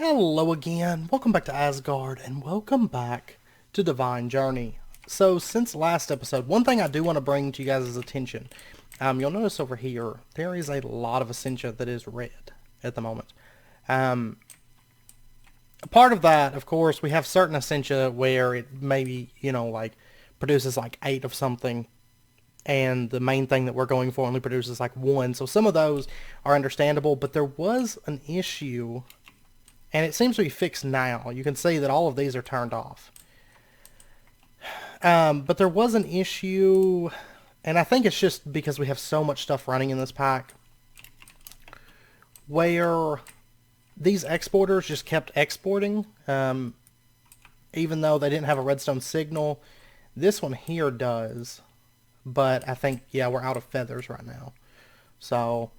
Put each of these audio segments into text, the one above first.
Hello again, welcome back to Asgard, and welcome back to Divine Journey. So, since last episode, one thing I do want to bring to you guys' attention, you'll notice over here, there is a lot of essentia that is red at the moment. Part of that, of course, we have certain essentia where it maybe, like, produces like 8 of something, and the main thing that we're going for only produces like 1, so some of those are understandable, but there was an issue. And it seems to be fixed now. You can see that all of these are turned off. But there was an issue, and I think it's just because we have so much stuff running in this pack, where these exporters just kept exporting, even though they didn't have a redstone signal. This one here does, but I think, yeah, we're out of feathers right now. So,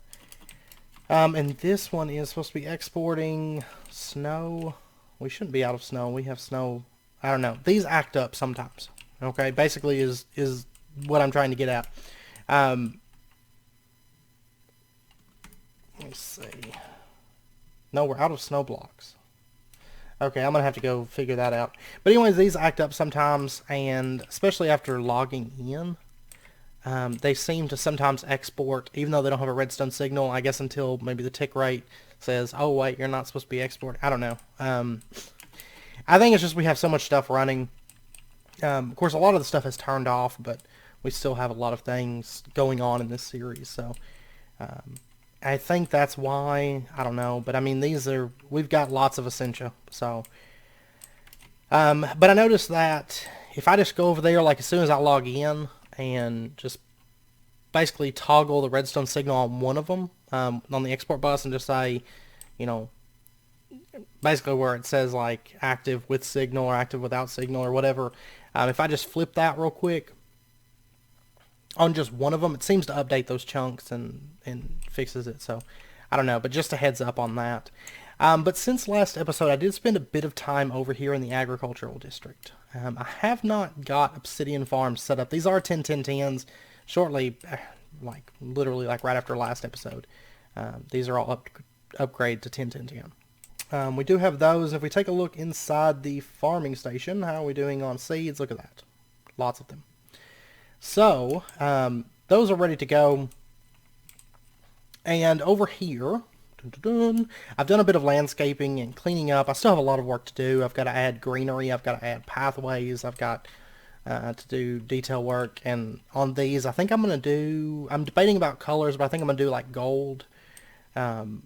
and this one is supposed to be exporting snow. We shouldn't be out of snow. We have snow. I don't know. These act up sometimes. Okay, basically is what I'm trying to get at. Let's see. No, we're out of snow blocks. Okay, I'm gonna have to go figure that out. But anyways, these act up sometimes, and especially after logging in. They seem to sometimes export, even though they don't have a redstone signal, I guess until maybe the tick rate says, oh wait, you're not supposed to be exporting. I don't know. I think it's just we have so much stuff running. Of course, a lot of the stuff is turned off, but we still have a lot of things going on in this series. So I think that's why. I don't know. But I mean, we've got lots of essentia. So, but I noticed that if I just go over there, like as soon as I log in, and just basically toggle the redstone signal on one of them on the export bus and just say, basically where it says like active with signal or active without signal or whatever. If I just flip that real quick on just one of them, it seems to update those chunks and fixes it. So I don't know, but just a heads up on that. But since last episode, I did spend a bit of time over here in the agricultural district. I have not got obsidian farms set up. These are 10-10-10s. Shortly, like literally like right after last episode. These are all upgrade to 10-10-10. We do have those. If we take a look inside the farming station, how are we doing on seeds? Look at that. Lots of them. So, those are ready to go. And over here, I've done a bit of landscaping and cleaning up. I still have a lot of work to do. I've got to add greenery. I've got to add pathways. I've got to do detail work. And on these, I think I'm debating about colors, but I think I'm going to do like gold. I'm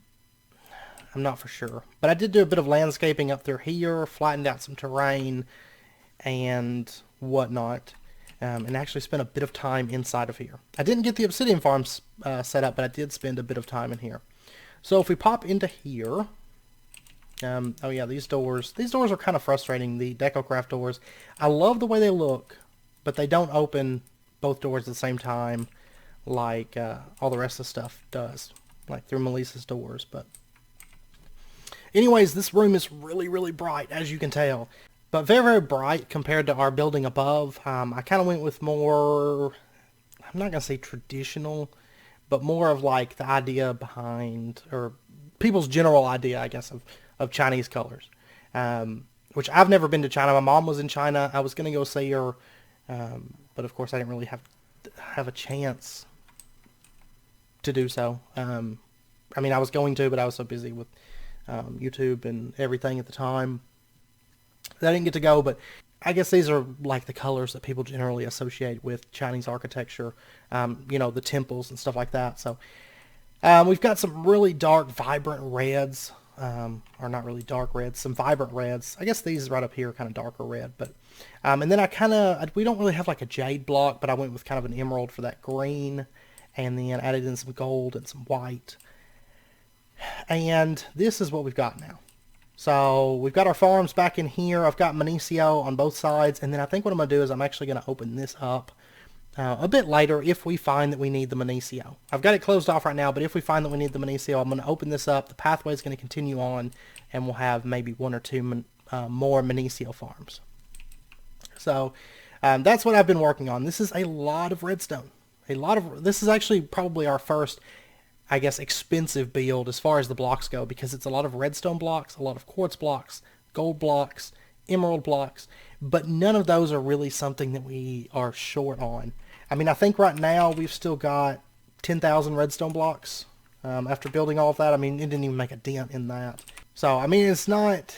not for sure. But I did do a bit of landscaping up through here, flattened out some terrain and whatnot. And actually spent a bit of time inside of here. I didn't get the obsidian farms set up, but I did spend a bit of time in here. So if we pop into here, oh yeah, these doors are kind of frustrating, the DecoCraft doors. I love the way they look, but they don't open both doors at the same time like all the rest of the stuff does, like through Melissa's doors. But anyways, this room is really, really bright, as you can tell, but very, very bright compared to our building above. I kind of went with more, I'm not going to say traditional, but more of like the idea behind, or people's general idea, I guess, of Chinese colors. Which I've never been to China. My mom was in China. I was going to go see her, but of course I didn't really have a chance to do so. I mean, I was going to, but I was so busy with YouTube and everything at the time that I didn't get to go. But I guess these are like the colors that people generally associate with Chinese architecture, the temples and stuff like that. So we've got some really dark, vibrant reds, or not really dark reds, some vibrant reds. I guess these right up here are kind of darker red, but and then we don't really have like a jade block, but I went with kind of an emerald for that green, and then added in some gold and some white. And this is what we've got now. So we've got our farms back in here. I've got Minicio on both sides. And then I think what I'm going to do is I'm actually going to open this up a bit later if we find that we need the Minicio. I've got it closed off right now, but if we find that we need the Minicio, I'm going to open this up. The pathway is going to continue on, and we'll have maybe 1 or 2 more Minicio farms. So that's what I've been working on. This is a lot of redstone. This is actually probably our first I guess, expensive build as far as the blocks go, because it's a lot of redstone blocks, a lot of quartz blocks, gold blocks, emerald blocks, but none of those are really something that we are short on. I mean, I think right now we've still got 10,000 redstone blocks after building all of that. I mean, it didn't even make a dent in that. So, I mean, it's not,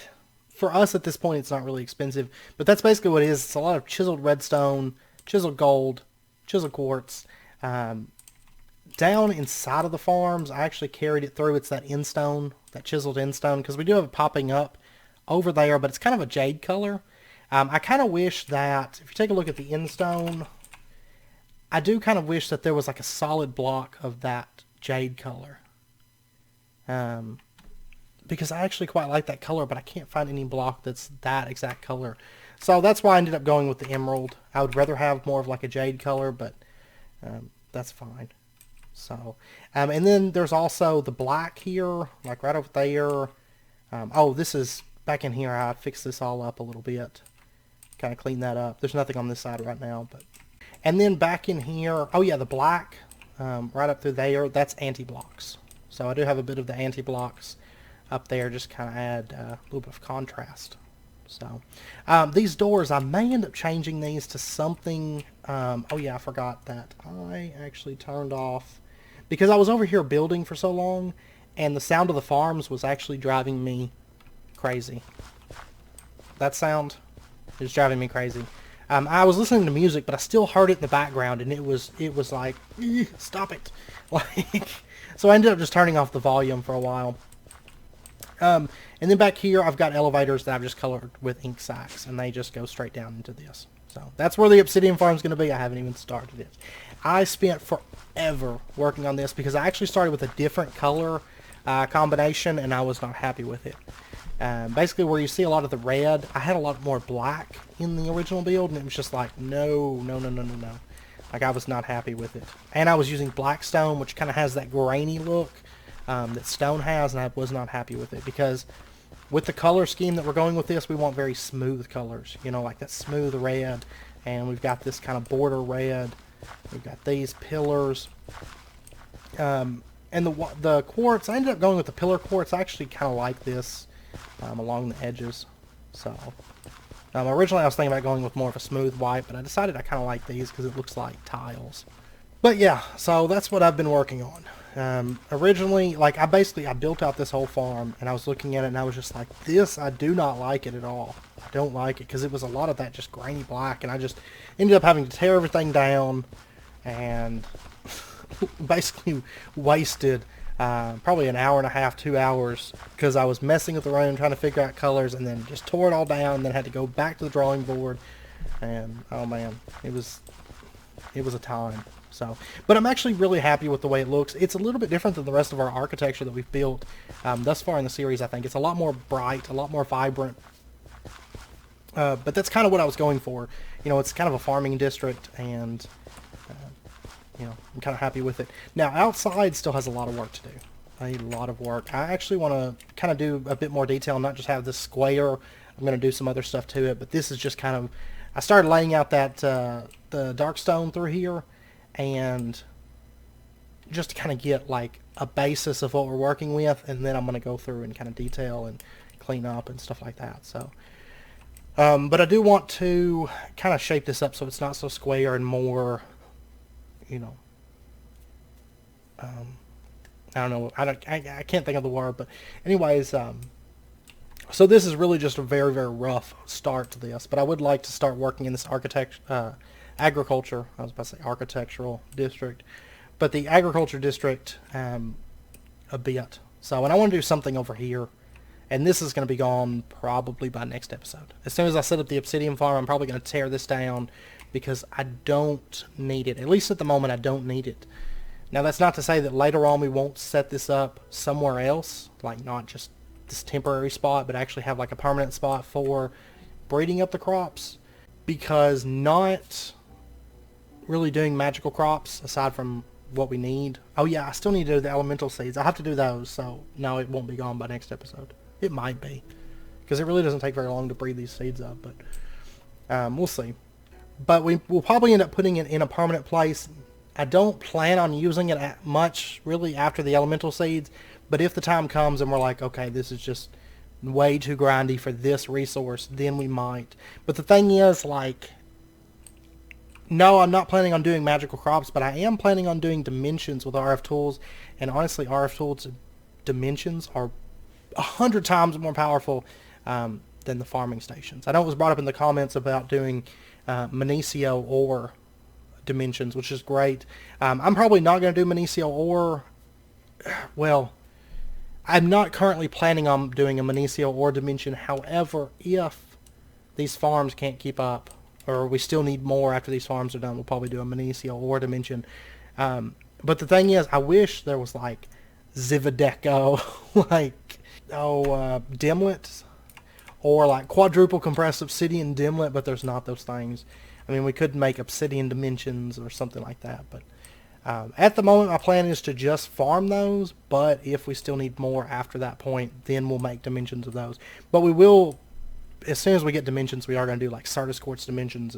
for us at this point, it's not really expensive, but that's basically what it is. It's a lot of chiseled redstone, chiseled gold, chiseled quartz. Down inside of the farms, I actually carried it through. It's that end stone, that chiseled end stone, because we do have it popping up over there, but it's kind of a jade color. I kind of wish that, if you take a look at the end stone, I do kind of wish that there was like a solid block of that jade color. Because I actually quite like that color, but I can't find any block that's that exact color. So that's why I ended up going with the emerald. I would rather have more of like a jade color, but that's fine. So, and then there's also the black here, like right over there. Oh, this is back in here. I fixed this all up a little bit, kind of clean that up. There's nothing on this side right now, but, and then back in here, oh yeah, the black, right up through there, that's anti-blocks. So I do have a bit of the anti-blocks up there, just kind of add a little bit of contrast. So, these doors, I may end up changing these to something, oh yeah, I forgot that I actually turned off, because I was over here building for so long, and the sound of the farms was actually driving me crazy. That sound is driving me crazy. I was listening to music, but I still heard it in the background, and it was like, stop it. Like, so I ended up just turning off the volume for a while. And then back here, I've got elevators that I've just colored with ink sacs, and they just go straight down into this. So that's where the obsidian farm is going to be. I haven't even started it. I spent forever working on this because I actually started with a different color combination, and I was not happy with it. Basically, where you see a lot of the red, I had a lot more black in the original build, and it was just like, no. Like, I was not happy with it. And I was using black stone, which kind of has that grainy look that stone has, and I was not happy with it, because with the color scheme that we're going with this, we want very smooth colors, you know, like that smooth red, and we've got this kind of border red, we've got these pillars, and the quartz, I ended up going with the pillar quartz. I actually kind of like this along the edges. So originally I was thinking about going with more of a smooth white, but I decided I kind of like these because it looks like tiles. But yeah, so that's what I've been working on. Originally, like, I built out this whole farm, and I was looking at it, and I was just like, this, I do not like it at all. I don't like it, because it was a lot of that just grainy black, and I just ended up having to tear everything down, and basically wasted probably an hour and a half, 2 hours, because I was messing with the room, trying to figure out colors, and then just tore it all down, and then had to go back to the drawing board, and, oh man, it was a time. So, but I'm actually really happy with the way it looks. It's a little bit different than the rest of our architecture that we've built thus far in the series, I think. It's a lot more bright, a lot more vibrant. But that's kind of what I was going for. You know, it's kind of a farming district, and, you know, I'm kind of happy with it. Now, outside still has a lot of work to do. I need a lot of work. I actually want to kind of do a bit more detail, not just have this square. I'm going to do some other stuff to it, but this is just kind of, I started laying out that the dark stone through here, and just to kind of get like a basis of what we're working with, and then I'm going to go through and kind of detail and clean up and stuff like that. So, but I do want to kind of shape this up so it's not so square and more, you know, I don't know, I can't think of the word, but anyways, so this is really just a very, very rough start to this, but I would like to start working in this agriculture, I was about to say architectural district, but the agriculture district a bit. So, and I want to do something over here, and this is going to be gone probably by next episode. As soon as I set up the obsidian farm, I'm probably going to tear this down, because I don't need it. At least at the moment, I don't need it. Now, that's not to say that later on we won't set this up somewhere else, like not just this temporary spot, but actually have like a permanent spot for breeding up the crops, because not really doing magical crops aside from what we need. Oh yeah, I still need to do the elemental seeds. I have to do those, so no, it won't be gone by next episode. It might be, because it really doesn't take very long to breed these seeds up, but we'll see. But we'll probably end up putting it in a permanent place, I don't plan on using it much really after the elemental seeds, but if the time comes and we're like, okay, this is just way too grindy for this resource, then we might. But the thing is, like, no, I'm not planning on doing magical crops, but I am planning on doing dimensions with RF tools, and honestly, RF tools dimensions are 100 times more powerful than the farming stations. I know it was brought up in the comments about doing Minicio or dimensions, which is great. I'm probably not going to do Minicio or, well, I'm not currently planning on doing a Minicio or dimension. However, if these farms can't keep up, or we still need more after these farms are done, we'll probably do a Minicio or dimension. But the thing is, I wish there was like Zivadeco, like, Dimlet, or like quadruple compressed obsidian Dimlet, but there's not those things. I mean, we could make obsidian dimensions or something like that, but at the moment my plan is to just farm those, but if we still need more after that point, then we'll make dimensions of those. But we will, as soon as we get dimensions, we are going to do like Sardis Quartz dimensions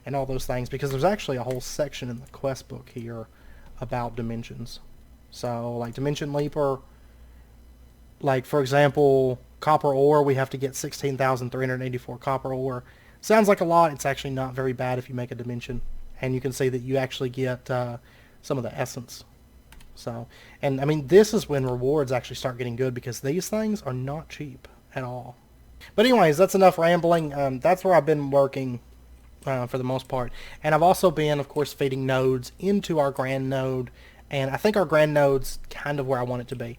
and all those things, because there's actually a whole section in the quest book here about dimensions. So like Dimension Leaper, like for example, copper ore, we have to get 16,384 copper ore. Sounds like a lot. It's actually not very bad if you make a dimension, and you can see that you actually get some of the essence. So, and I mean, this is when rewards actually start getting good, because these things are not cheap at all. But anyways, that's enough rambling. That's where I've been working for the most part, and I've also been, of course, feeding nodes into our grand node, and I think our grand node's kind of where I want it to be.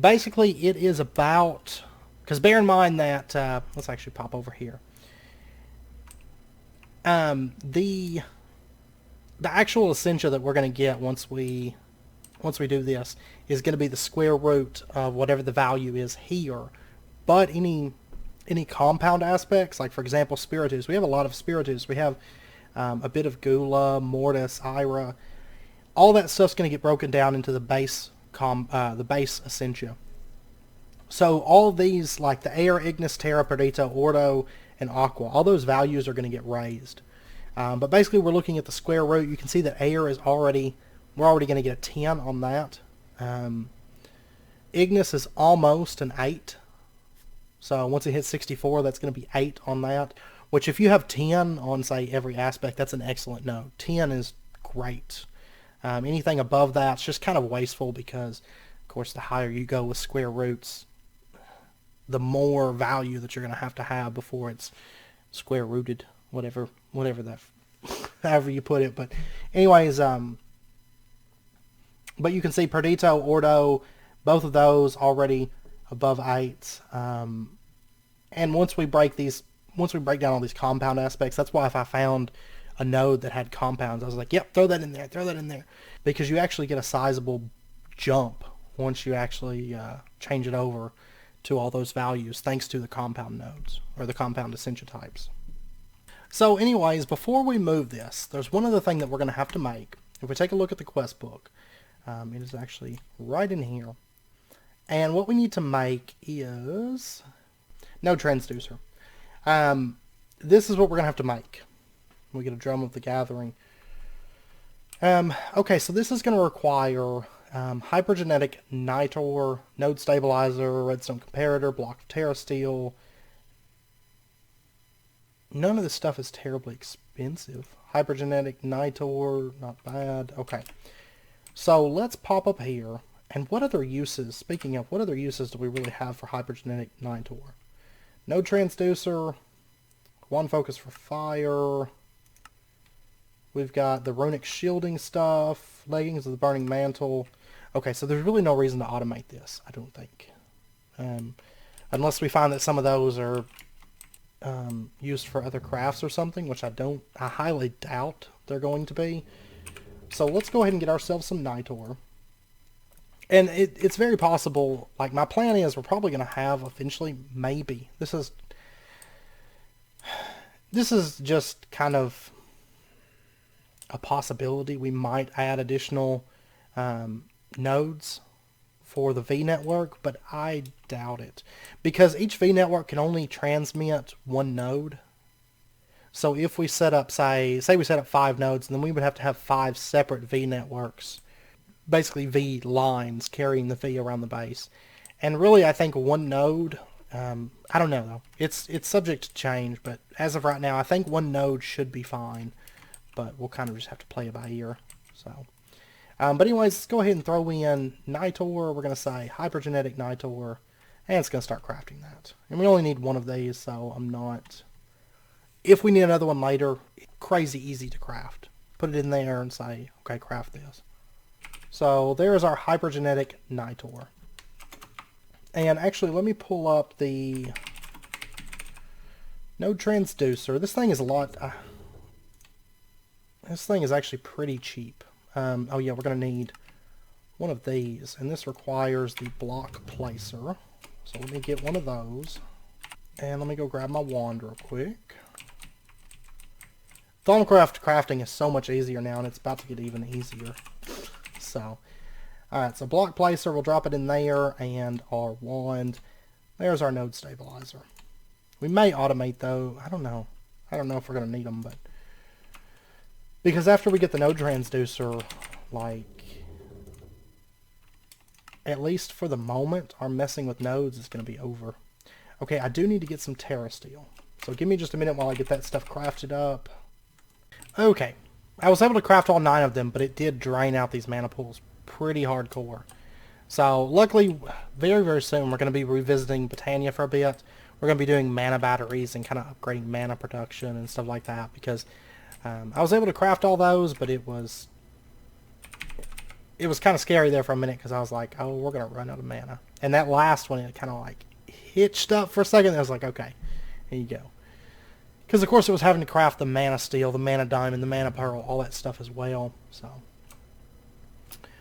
Basically, it is about, because bear in mind that let's actually pop over here. The actual essentia that we're going to get once we do this is going to be the square root of whatever the value is here. But any compound aspects, like for example spiritus, we have a lot of spiritus. We have a bit of gula, mortis, ira. All that stuff's going to get broken down into the base essentia. So all of these, like the air, ignis, terra, perdita, ordo, and aqua, all those values are going to get raised. But basically we're looking at the square root. You can see that air is already, we're already going to get a 10 on that. Ignis is almost an 8. So once it hits 64, that's going to be 8 on that. Which if you have 10 on, say, every aspect, that's an excellent node. 10 is great. Anything above that's just kind of wasteful, because, of course, the higher you go with square roots, the more value that you're going to have before it's square rooted, whatever that, however you put it. But anyways, but you can see Perdito, Ordo, both of those already above 8. And once we break down all these compound aspects, that's why if I found a node that had compounds, I was like, yep, throw that in there, because you actually get a sizable jump once you actually change it over to all those values, thanks to the compound nodes, or the compound essentia types. So anyways, before we move this, there's one other thing that we're going to have to make. If we take a look at the quest book, it is actually right in here. And what we need to make is no transducer. This is what we're going to have to make. We get a drum of the gathering. Okay, so this is going to require hypergenetic nitor, node stabilizer, redstone comparator, block of terra steel. None of this stuff is terribly expensive. Hypergenetic nitor, not bad. Okay, so let's pop up here. And what other uses, speaking of, what other uses do we really have for hypergenetic nitor? Node transducer, one focus for fire. We've got the runic shielding stuff, leggings of the burning mantle. Okay, so there's really no reason to automate this, I don't think. Unless we find that some of those are used for other crafts or something, which I highly doubt they're going to be. So let's go ahead and get ourselves some nitor. And it's very possible, like my plan is we're probably going to have eventually, maybe, this is just kind of a possibility, we might add additional nodes for the V network, but I doubt it, because each V network can only transmit one node. So if we set up, say we set up 5 nodes, then we would have to have 5 separate V networks, basically V lines carrying the V around the base. And really, I think one node, I don't know though. It's subject to change, but as of right now, I think one node should be fine. But we'll kind of just have to play it by ear. So, but anyways, let's go ahead and throw in Nitor. We're going to say hypergenetic Nitor, and it's going to start crafting that. And we only need one of these, so I'm not... If we need another one later, crazy easy to craft. Put it in there and say, okay, craft this. So there's our hypergenetic Nitor. And actually, let me pull up the node transducer. This thing is a lot... this thing is actually pretty cheap. Oh yeah, we're going to need one of these. And this requires the block placer. So let me get one of those. And let me go grab my wand real quick. Thaumic crafting is so much easier now, and it's about to get even easier. So, alright, so block placer, we'll drop it in there, and our wand. There's our node stabilizer. We may automate, though. I don't know. I don't know if we're going to need them, but... Because after we get the node transducer, like... At least for the moment, our messing with nodes is going to be over. Okay, I do need to get some Terra Steel. So give me just a minute while I get that stuff crafted up. Okay, I was able to craft all 9 of them, but it did drain out these mana pools pretty hardcore. So luckily, very, very soon, we're going to be revisiting Botania for a bit. We're going to be doing mana batteries and kind of upgrading mana production and stuff like that, because I was able to craft all those, but it was kind of scary there for a minute, because I was like, oh, we're going to run out of mana. And that last one, it kind of like hitched up for a second, and I was like, okay, here you go. Because, of course, it was having to craft the mana steel, the mana diamond, the mana pearl, all that stuff as well. So,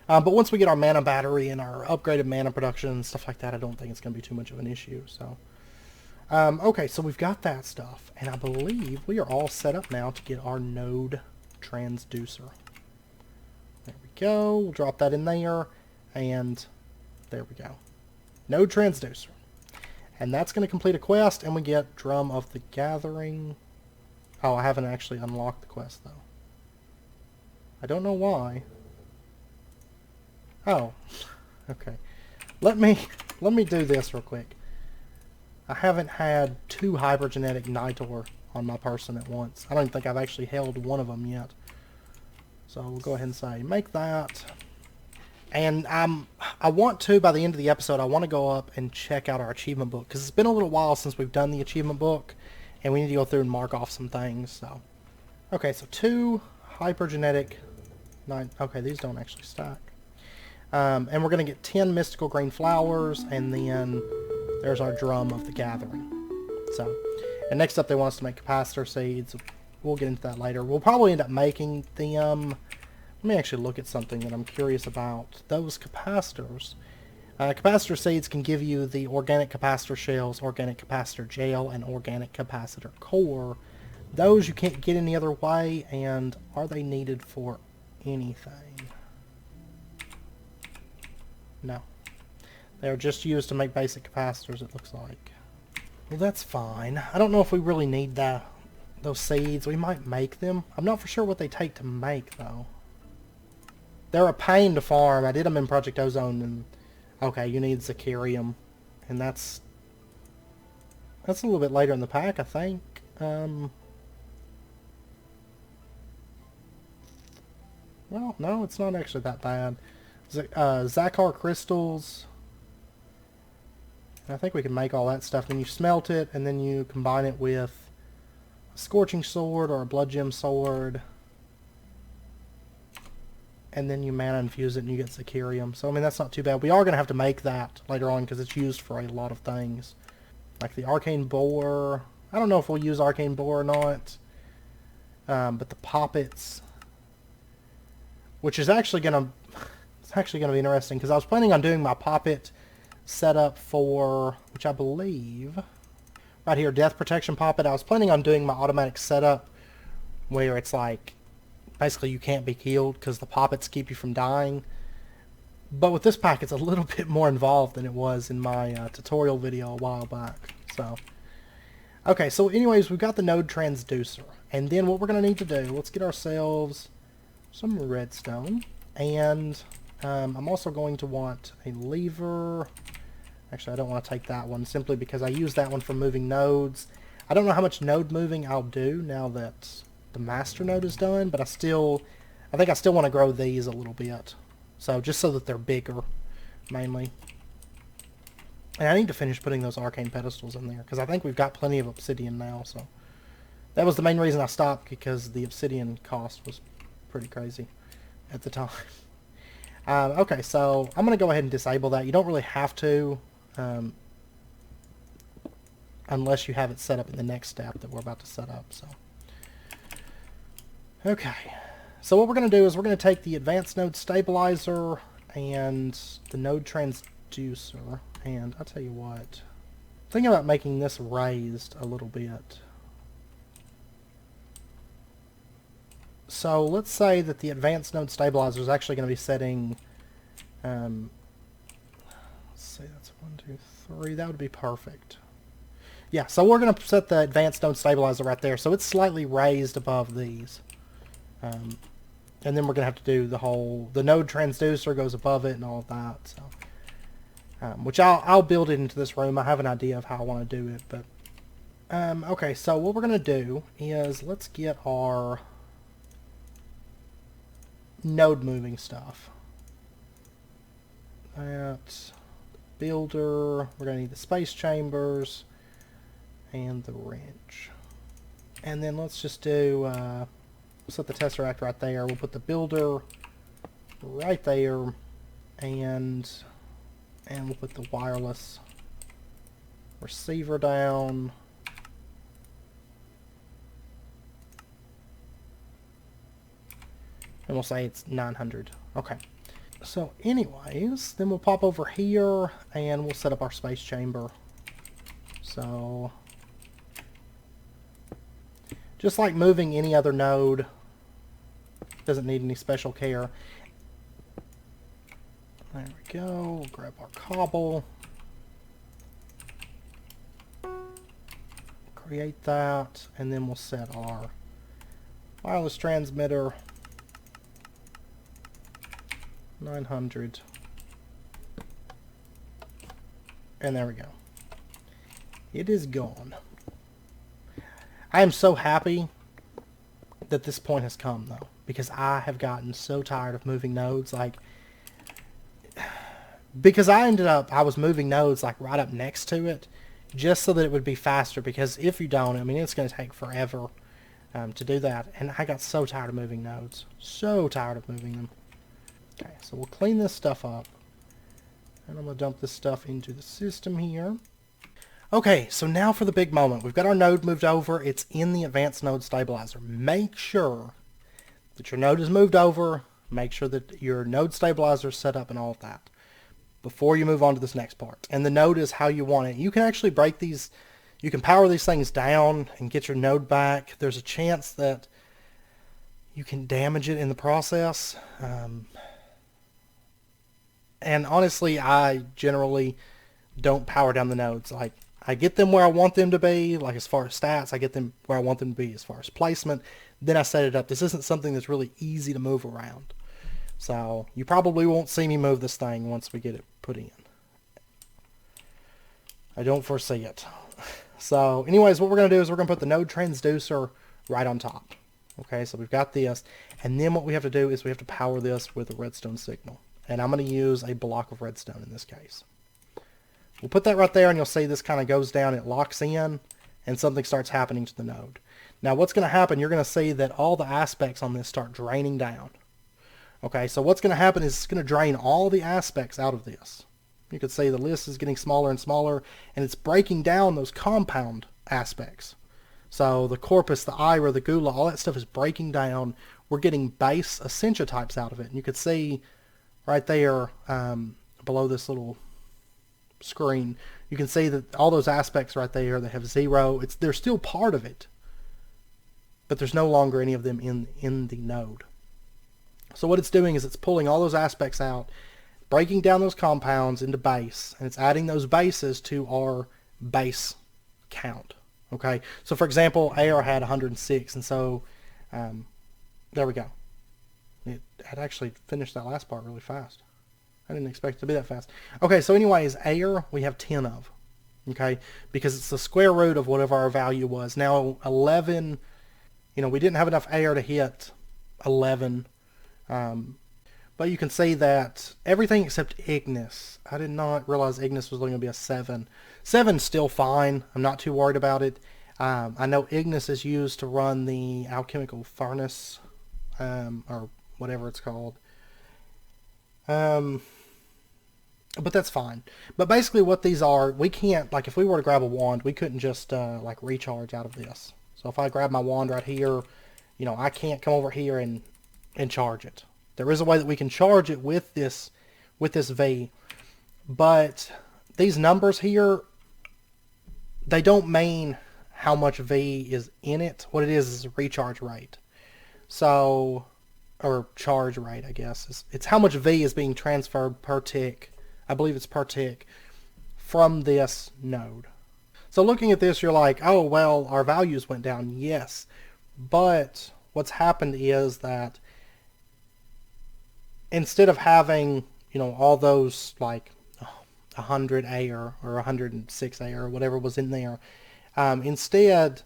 but once we get our mana battery and our upgraded mana production and stuff like that, I don't think it's going to be too much of an issue. So, okay, so we've got that stuff. And I believe we are all set up now to get our node transducer. There we go. We'll drop that in there. And there we go. Node transducer. And that's going to complete a quest, and we get Drum of the Gathering. Oh, I haven't actually unlocked the quest, though. I don't know why. Oh, okay. Let me do this real quick. I haven't had 2 hypergenetic Nitor on my person at once. I don't think I've actually held one of them yet. So we'll go ahead and say, make that. And I want to, by the end of the episode, I want to go up and check out our achievement book. Because it's been a little while since we've done the achievement book. And we need to go through and mark off some things. So, okay, so 2 hypergenetic... Okay, these don't actually stack. And we're going to get 10 mystical green flowers. And then there's our Drum of the Gathering. So, and next up they want us to make capacitor seeds. We'll get into that later. We'll probably end up making them... Let me actually look at something that I'm curious about. Those capacitors. Capacitor seeds can give you the organic capacitor shells, organic capacitor gel, and organic capacitor core. Those you can't get any other way, and are they needed for anything? No. They're just used to make basic capacitors, it looks like. Well, that's fine. I don't know if we really need those seeds. We might make them. I'm not for sure what they take to make, though. They're a pain to farm. I did them in Project Ozone, and okay, you need Zacharium, and that's a little bit later in the pack, I think. Well, no, it's not actually that bad. Zachar crystals. I think we can make all that stuff. Then you smelt it, and then you combine it with a scorching sword or a blood gem sword. And then you mana infuse it and you get Zacharium. So, I mean, that's not too bad. We are going to have to make that later on because it's used for a lot of things. Like the arcane boar. I don't know if we'll use arcane boar or not. But the poppets. Which is actually going to be interesting because I was planning on doing my poppet setup for, which I believe, right here, Death Protection Poppet. I was planning on doing my automatic setup where it's like, basically you can't be killed because the poppets keep you from dying. But with this pack, it's a little bit more involved than it was in my tutorial video a while back. So, okay, so anyways, we've got the node transducer. And then what we're going to need to do, let's get ourselves some redstone. And I'm also going to want a lever. Actually, I don't want to take that one simply because I use that one for moving nodes. I don't know how much node moving I'll do now that the master node is done, but I think I still want to grow these a little bit. So just so that they're bigger, mainly. And I need to finish putting those arcane pedestals in there, because I think we've got plenty of obsidian now, so. That was the main reason I stopped, because the obsidian cost was pretty crazy at the time. Okay, so I'm going to go ahead and disable that. You don't really have to, unless you have it set up in the next step that we're about to set up, so. Okay, so what we're going to do is we're going to take the advanced node stabilizer and the node transducer, and I'll tell you what, thinking about making this raised a little bit. So let's say that the advanced node stabilizer is actually going to be setting, let's see, that's 1, 2, 3, that would be perfect. Yeah, so we're going to set the advanced node stabilizer right there, so it's slightly raised above these. And then we're going to have to do the node transducer goes above it and all of that, so. Which I'll build it into this room. I have an idea of how I want to do it, but okay, so what we're going to do is let's get our node moving stuff. That builder, we're going to need the space chambers and the wrench. And then let's just do set the tesseract right there. We'll put the builder right there, and we'll put the wireless receiver down. And we'll say it's 900. Okay. So anyways, then we'll pop over here and we'll set up our space chamber. So just like moving any other node, doesn't need any special care. There we go. We'll grab our cobble. Create that, and then we'll set our wireless transmitter 900. And there we go. It is gone. I am so happy that this point has come, though, because I have gotten so tired of moving nodes. Like, because I was moving nodes like right up next to it, just so that it would be faster, because if you don't, I mean, it's going to take forever to do that. And I got so tired of moving nodes. So tired of moving them. Okay, so we'll clean this stuff up. And I'm going to dump this stuff into the system here. Okay, so now for the big moment. We've got our node moved over. It's in the advanced node stabilizer. Make sure that your node is moved over. Make sure that your node stabilizer is set up and all of that before you move on to this next part. And the node is how you want it. You can actually break these, you can power these things down and get your node back. There's a chance that you can damage it in the process. And honestly, I generally don't power down the nodes. Like, I get them where I want them to be, like as far as stats, I get them where I want them to be as far as placement. Then I set it up. This isn't something that's really easy to move around. So you probably won't see me move this thing once we get it put in. I don't foresee it. So anyways, what we're going to do is we're going to put the node transducer right on top. Okay, so we've got this. And then what we have to do is we have to power this with a redstone signal. And I'm going to use a block of redstone in this case. We'll put that right there, and you'll see this kind of goes down, it locks in, and something starts happening to the node. Now what's going to happen, you're going to see that all the aspects on this start draining down. Okay, so what's going to happen is it's going to drain all the aspects out of this. You can see the list is getting smaller and smaller, and it's breaking down those compound aspects. So the corpus, the iron, the gula, all that stuff is breaking down. We're getting base essentia types out of it. And you can see right there below this little screen, you can see that all those aspects right there, they have 0. They're still part of it, but there's no longer any of them in the node. So what it's doing is it's pulling all those aspects out, breaking down those compounds into base, and it's adding those bases to our base count. Okay, so for example, air had 106, and so there we go. It had actually finished that last part really fast. I didn't expect it to be that fast. Okay, so anyways, air we have 10 of. Okay, because it's the square root of whatever our value was. Now 11, we didn't have enough air to hit 11. But you can see that everything except Ignis. I did not realize Ignis was only going to be a 7. 7's still fine. I'm not too worried about it. I know Ignis is used to run the alchemical furnace, or whatever it's called. But that's fine. But basically what these are, we can't, like if we were to grab a wand, we couldn't just like recharge out of this. So if I grab my wand right here, I can't come over here and charge it. There is a way that we can charge it with this V, but these numbers here, they don't mean how much V is in it. What it is a recharge rate. So, or charge rate, I guess. It's how much V is being transferred per tick. I believe it's per tick from this node. So looking at this, you're like, oh, well, our values went down. Yes. But what's happened is that instead of having, all those like 100 air or 106 air or whatever was in there, instead,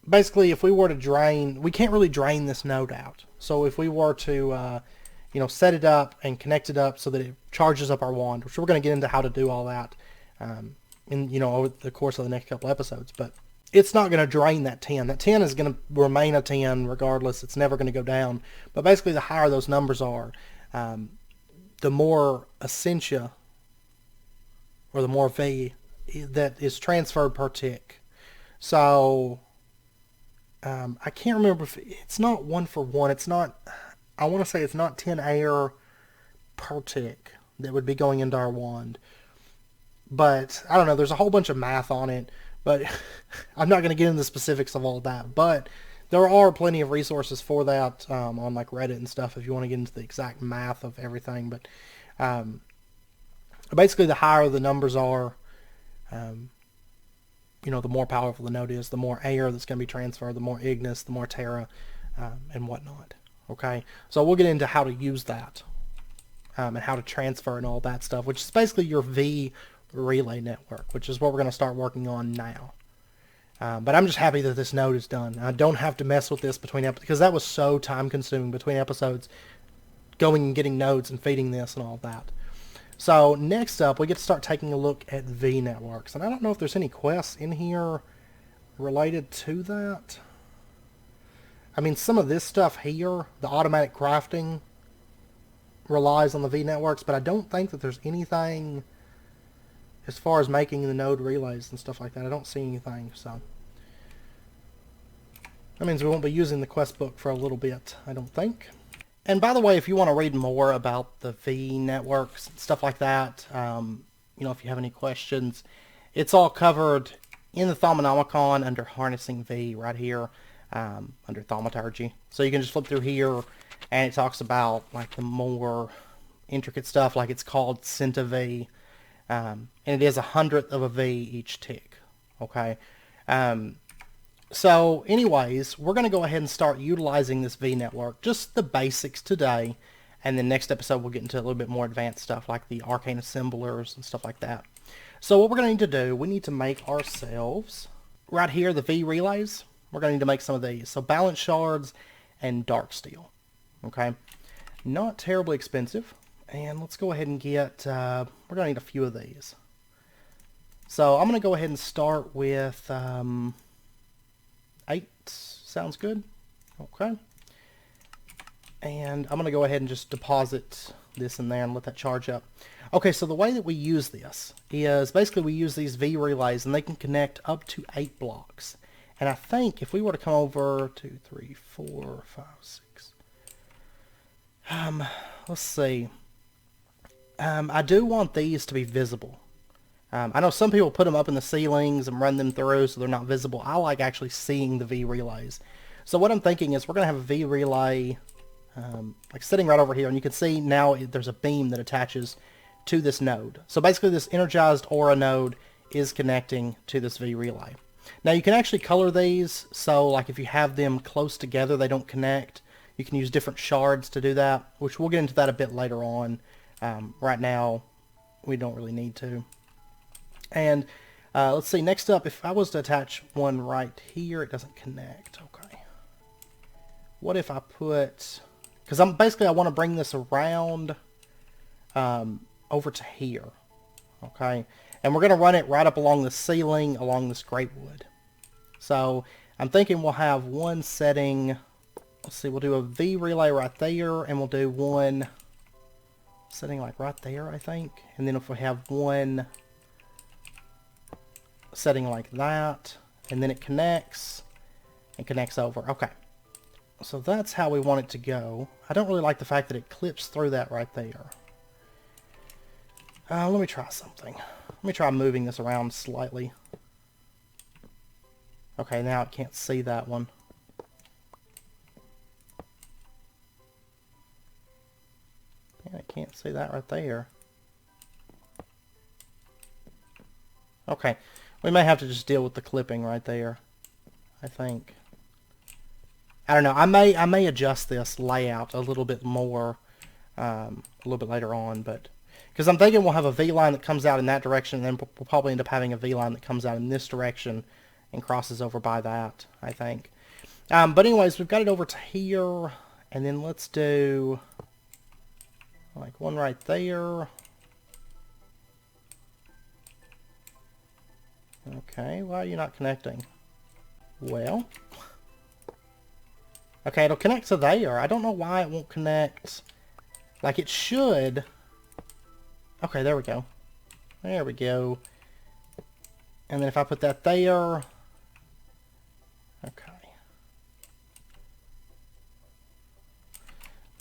basically, if we were to drain, we can't really drain this node out. So if we were to, set it up and connect it up so that it charges up our wand, which we're going to get into how to do all that, over the course of the next couple episodes. But it's not going to drain that 10. That 10 is going to remain a 10 regardless. It's never going to go down. But basically, the higher those numbers are, the more essentia, or the more V that is transferred per tick. So, I can't remember if it's not 1 for 1. It's not, I want to say it's not 10 air per tick that would be going into our wand. But, I don't know, there's a whole bunch of math on it. But I'm not going to get into the specifics of all that. But there are plenty of resources for that on like Reddit and stuff if you want to get into the exact math of everything. But basically the higher the numbers are, the more powerful the node is, the more air that's going to be transferred, the more Ignis, the more Terra, and whatnot. Okay, so we'll get into how to use that and how to transfer and all that stuff, which is basically your V relay network, which is what we're going to start working on now. But I'm just happy that this node is done. I don't have to mess with this between episodes, because that was so time consuming between episodes, going and getting nodes and feeding this and all that. So next up, we get to start taking a look at V networks. And I don't know if there's any quests in here related to that. I mean, some of this stuff here, the automatic crafting, relies on the V networks, but I don't think that there's anything as far as making the node relays and stuff like that. I don't see anything, so that means we won't be using the quest book for a little bit, I don't think. And by the way, if you want to read more about the V networks and stuff like that, if you have any questions, it's all covered in the Thaumic under Harnessing V right here, under Thaumaturgy. So you can just flip through here, and it talks about like the more intricate stuff, like it's called Centa V, and it is 1/100 of a V each tick. Okay. So anyways, we're going to go ahead and start utilizing this V network, just the basics today, and then next episode we'll get into a little bit more advanced stuff like the arcane assemblers and stuff like that. So what we're going to need to do, we need to make ourselves, right here, the V relays, we're going to need to make some of these. So balance shards and dark steel. Okay. Not terribly expensive. And let's go ahead and get, we're going to need a few of these. So I'm going to go ahead and start with 8. Sounds good. Okay. And I'm going to go ahead and just deposit this in there and let that charge up. Okay, so the way that we use this is basically we use these V relays, and they can connect up to 8 blocks. And I think if we were to come over 2, 3, 4, 5, 6. Let's see. I do want these to be visible. I know some people put them up in the ceilings and run them through so they're not visible. I like actually seeing the V relays. So what I'm thinking is we're going to have a V relay like sitting right over here, and you can see now there's a beam that attaches to this node. So basically this energized aura node is connecting to this V relay. Now you can actually color these, so like if you have them close together they don't connect. You can use different shards to do that, which we'll get into that a bit later on. Right now we don't really need to. And let's see, next up, if I was to attach one right here, it doesn't connect. Okay. What if I put, because I want to bring this around over to here. Okay. And we're going to run it right up along the ceiling, along this grapewood. So I'm thinking we'll have one setting, let's see, we'll do a V relay right there, and we'll do one setting like right there, I think. And then if we have one setting like that, and then it connects and connects over. Okay. So that's how we want it to go. I don't really like the fact that it clips through that right there. Let me try something. Let me try moving this around slightly. Okay, now it can't see that one. Yeah, I can't see that right there. Okay, we may have to just deal with the clipping right there, I think. I don't know. I may adjust this layout a little bit more a little bit later on, but because I'm thinking we'll have a V line that comes out in that direction, and then we'll probably end up having a V line that comes out in this direction and crosses over by that, I think. But anyways, we've got it over to here, and then let's do like one right there. Okay, why are you not connecting? Well, okay, it'll connect to there. I don't know why it won't connect like it should. Okay, there we go. There we go. And then if I put that there. Okay.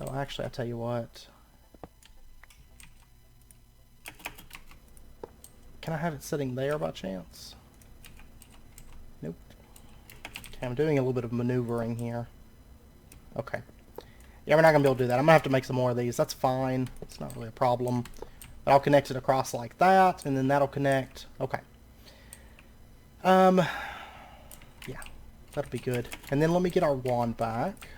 Oh, actually, I'll tell you what. Can I have it sitting there by chance? Nope. Okay, I'm doing a little bit of maneuvering here. Okay. Yeah, we're not going to be able to do that. I'm going to have to make some more of these. That's fine. It's not really a problem. But I'll connect it across like that, and then that'll connect. Okay. Yeah, that'll be good. And then let me get our wand back.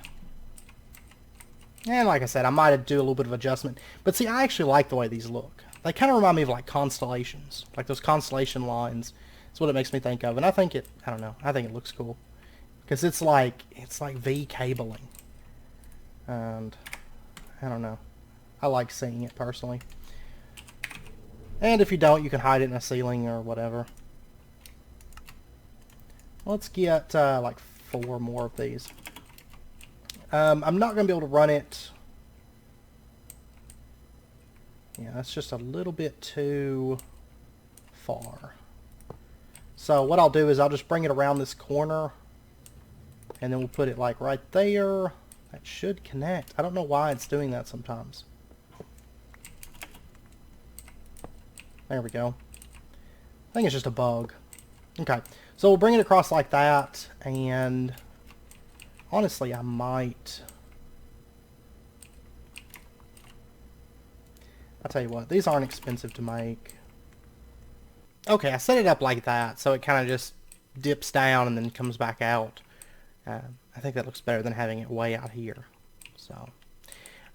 And like I said, I might do a little bit of adjustment. But see, I actually like the way these look. They kind of remind me of like constellations. Like those constellation lines. That's what it makes me think of. And I think it, I don't know, I think it looks cool. Because it's like V cabling. And I don't know. I like seeing it personally. And if you don't, you can hide it in a ceiling or whatever. Let's get like 4 more of these. I'm not going to be able to run it. Yeah, that's just a little bit too far. So what I'll do is I'll just bring it around this corner. And then we'll put it like right there. That should connect. I don't know why it's doing that sometimes. There we go. I think it's just a bug. Okay, so we'll bring it across like that, and honestly, I might... I'll tell you what, these aren't expensive to make. Okay, I set it up like that, so it kind of just dips down and then comes back out. I think that looks better than having it way out here. So,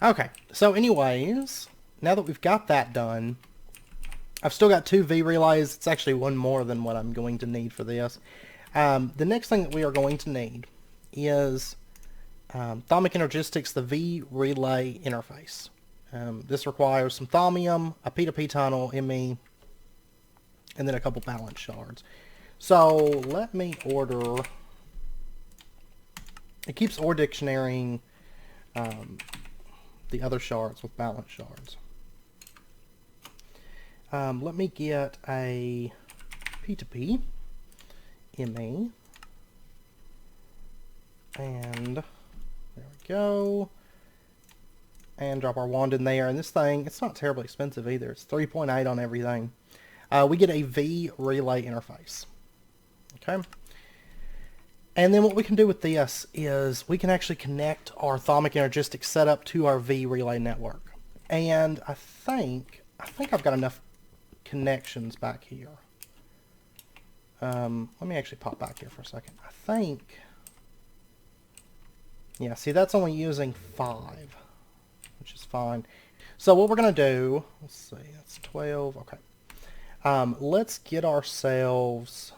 okay, so anyways, now that we've got that done, I've still got 2 V relays. It's actually one more than what I'm going to need for this. The next thing that we are going to need is Thaumic Energistics, the V relay interface. This requires some thaumium, a P2P tunnel, ME, and then a couple balance shards. So let me order... It keeps ore dictionarying the other shards with balance shards. Let me get a P2P, ME, and there we go, and drop our wand in there, and this thing, it's not terribly expensive either, it's 3.8 on everything. We get a V relay interface, okay, and then what we can do with this is we can actually connect our Thaumic Energistics setup to our V relay network, and I think I've got enough connections back here. Let me actually pop back here for a second. I think, yeah, see, that's only using 5, which is fine. So what we're going to do, let's see, that's 12, okay. Let's get ourselves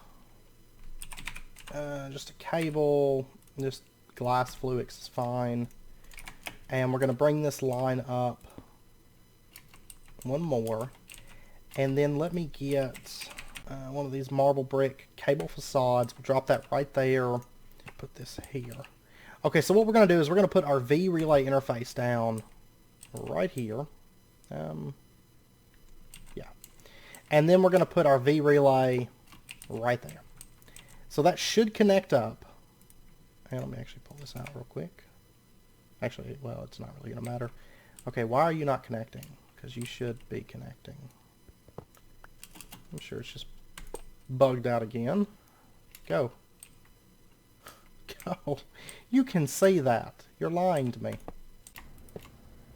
just a cable, just glass fluix is fine. And we're going to bring this line up one more. And then let me get one of these marble brick cable facades. We'll drop that right there. Put this here. Okay, so what we're going to do is we're going to put our V relay interface down right here. Yeah. And then we're going to put our V relay right there. So that should connect up. And let me actually pull this out real quick. Actually, well, it's not really going to matter. Okay, why are you not connecting? Because you should be connecting. I'm sure it's just bugged out again. Go. Go. You can see that. You're lying to me.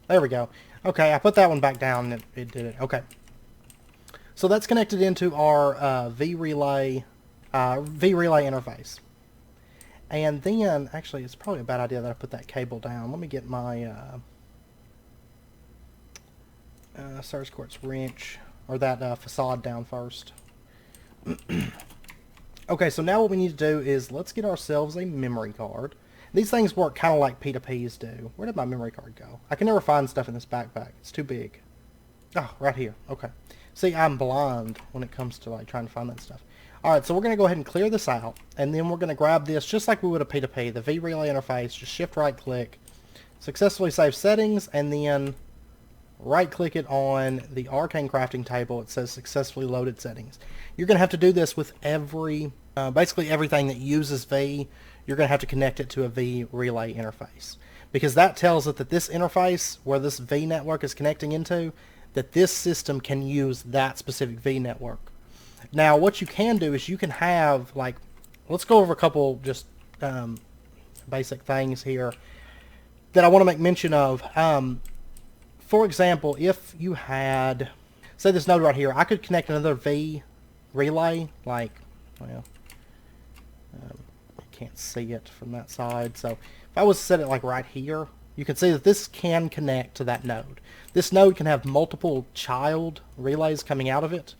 There we go. Okay, I put that one back down and it did it. Okay. So that's connected into our V relay interface. And then, actually, it's probably a bad idea that I put that cable down. Let me get my Surge Quartz wrench, or that facade down first. Okay, so now what we need to do is let's get ourselves a memory card. These things work kind of like P2Ps do. Where did my memory card go? I can never find stuff in this backpack. It's too big. Oh, right here. Okay. See, I'm blind when it comes to like trying to find that stuff. Alright, so we're going to go ahead and clear this out, and then we're going to grab this just like we would a P2P, the V-Relay interface, just shift right click, successfully save settings, and then right click it on the arcane crafting table. It says successfully loaded settings. You're going to have to do this with every, basically everything that uses V. You're going to have to connect it to a V-Relay interface, because that tells it that this interface, where this V network is connecting into, that this system can use that specific V network. Now, what you can do is you can have, like, let's go over a couple just basic things here that I want to make mention of. For example, if you had, say this node right here, I could connect another V relay, like, well, I can't see it from that side. So if I was to set it like right here, you can see that this can connect to that node. This node can have multiple child relays coming out of it.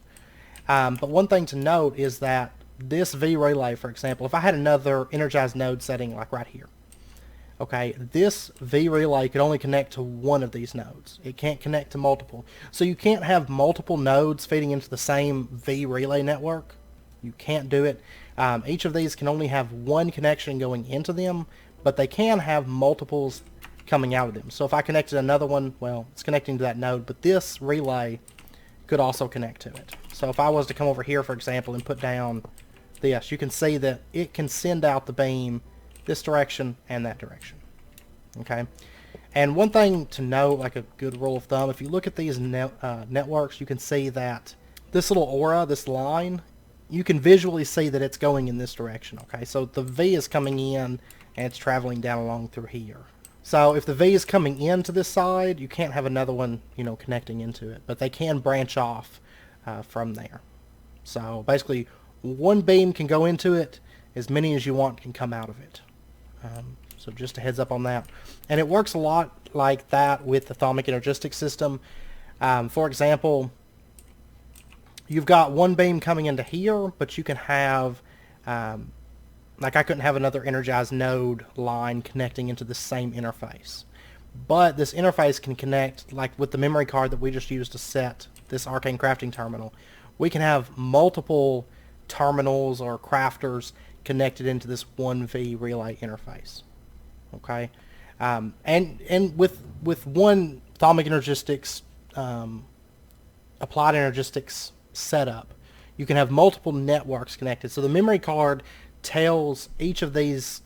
But one thing to note is that this V relay, for example, if I had another energized node setting like right here, okay, this V relay could only connect to one of these nodes. It can't connect to multiple. So you can't have multiple nodes feeding into the same V relay network. You can't do it. Each of these can only have one connection going into them, but they can have multiples coming out of them. So if I connected another one, well, it's connecting to that node, but this relay could also connect to it. So if I was to come over here, for example, and put down this, you can see that it can send out the beam this direction and that direction. Okay? And one thing to note, like a good rule of thumb, if you look at these networks, you can see that this little aura, this line, you can visually see that it's going in this direction. Okay? So the V is coming in and it's traveling down along through here. So if the V is coming into this side, you can't have another one, you know, connecting into it. But they can branch off from there. So basically, one beam can go into it, as many as you want can come out of it. So just a heads up on that. And it works a lot like that with the Thaumic Energistics system. For example, you've got one beam coming into here, but you can have, like I couldn't have another energized node line connecting into the same interface. But this interface can connect, like with the memory card that we just used to set this arcane crafting terminal. We can have multiple terminals or crafters connected into this one V relay interface. Okay, and with one Thaumic Energistics applied Energistics setup, you can have multiple networks connected. So the memory card tells each of these,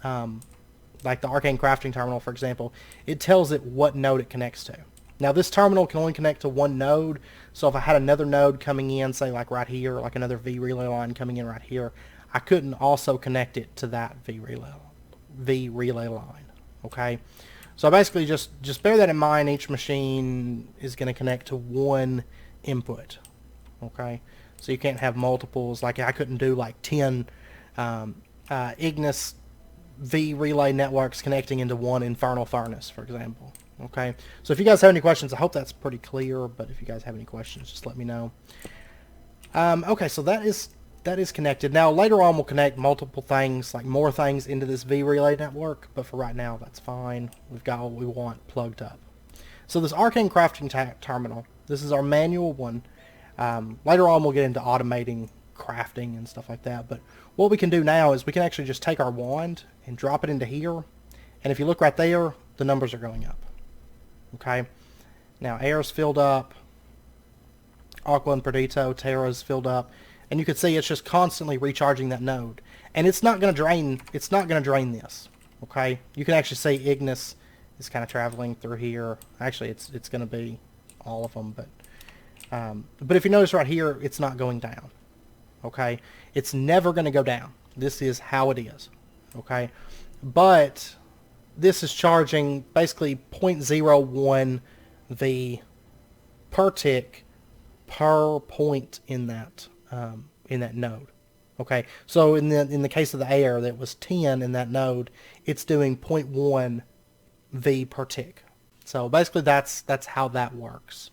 like the arcane crafting terminal, for example, it tells it what node it connects to. Now this terminal can only connect to one node, so if I had another node coming in, say like right here, like another V relay line coming in right here, I couldn't also connect it to that V relay line. Okay, so basically just bear that in mind. Each machine is going to connect to one input. Okay, So you can't have multiples. Like I couldn't do like 10 Ignis V relay networks connecting into one infernal furnace, for example. Okay, so if you guys have any questions, I hope that's pretty clear, but if you guys have any questions, just let me know. Okay, so that is connected. Now later on we'll connect multiple things, like more things into this V relay network, but for right now that's fine. We've got what we want plugged up. So this arcane crafting terminal, this is our manual one. Later on we'll get into automating crafting and stuff like that, but what we can do now is we can actually just take our wand and drop it into here, and if you look right there, the numbers are going up. Okay, now air's filled up, Aqua and Perdito, Terra's filled up, and you can see it's just constantly recharging that node, and it's not going to drain. It's not going to drain this. Okay, you can actually see Ignis is kind of traveling through here. Actually, it's going to be all of them, but if you notice right here, it's not going down. Okay, it's never going to go down. This is how it is. Okay, but this is charging basically 0.01 V per tick per point in that node. Okay, so in the case of the air, that was 10 in that node. It's doing 0.1 V per tick. So basically, that's how that works.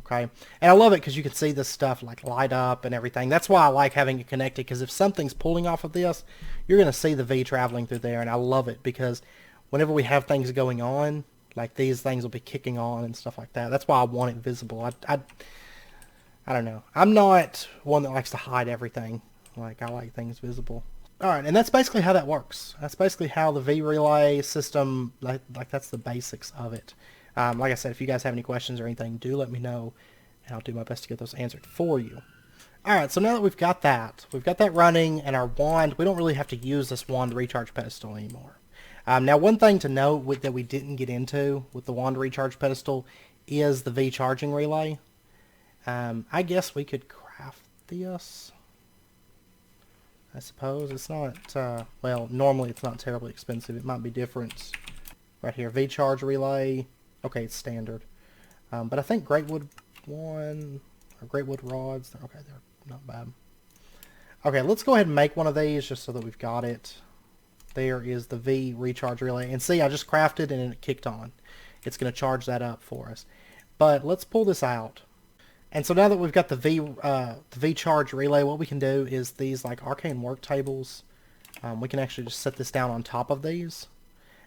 Okay, and I love it because you can see this stuff like light up and everything. That's why I like having it connected, because if something's pulling off of this, you're going to see the V traveling through there, and I love it because whenever we have things going on, like these things will be kicking on and stuff like that. That's why I want it visible. I don't know. I'm not one that likes to hide everything. Like, I like things visible. Alright, and that's basically how that works. That's basically how the V-Relay system, like that's the basics of it. Like I said, if you guys have any questions or anything, do let me know, and I'll do my best to get those answered for you. Alright, so now that we've got that running, and our wand, we don't really have to use this wand recharge pedestal anymore. Now, one thing to note that we didn't get into with the wand recharge pedestal is the V charging relay. I guess we could craft this. I suppose it's not, well, normally it's not terribly expensive. It might be different. Right here, V charge relay. Okay, it's standard. But I think Greatwood one, or Greatwood rods, okay, they're not bad. Okay, let's go ahead and make one of these just so that we've got it. There is the V recharge relay. And see, I just crafted and it kicked on. It's going to charge that up for us. But let's pull this out. And so now that we've got the V charge relay, what we can do is these like arcane work tables. We can actually just set this down on top of these.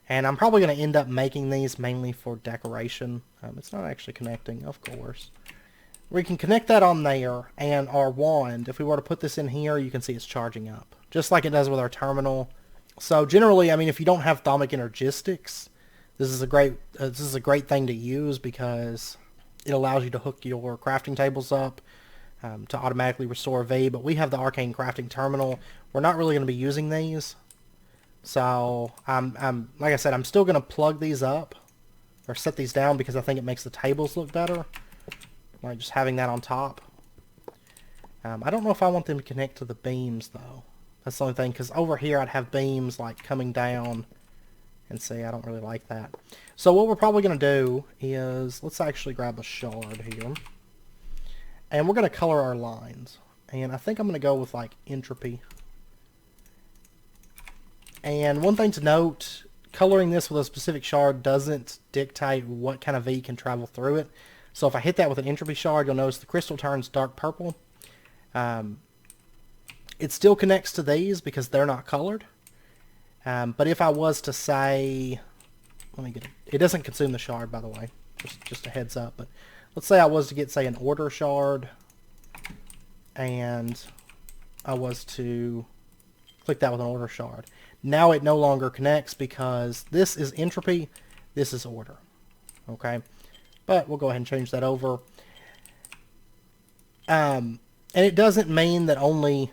And I'm probably going to end up making these mainly for decoration. It's not actually connecting, of course. We can connect that on there, and our wand, if we were to put this in here, you can see it's charging up. Just like it does with our terminal. So generally, I mean, if you don't have Thaumic Energistics, this is a great thing to use because it allows you to hook your crafting tables up to automatically restore V. But we have the arcane crafting terminal. We're not really going to be using these. So I'm like I said, I'm still going to plug these up or set these down because I think it makes the tables look better. Like just having that on top. I don't know if I want them to connect to the beams though. That's the only thing, because over here I'd have beams like coming down, and see, I don't really like that. So what we're probably going to do is, let's actually grab a shard here, and we're going to color our lines. And I think I'm going to go with like entropy. And one thing to note, coloring this with a specific shard doesn't dictate what kind of V can travel through it. So if I hit that with an entropy shard, you'll notice the crystal turns dark purple. It still connects to these because they're not colored. But if I was to say, let me get it. It doesn't consume the shard, by the way. Just a heads up. But let's say I was to get, say, an order shard, and I was to click that with an order shard. Now it no longer connects because this is entropy, this is order. Okay, but we'll go ahead and change that over. And it doesn't mean that only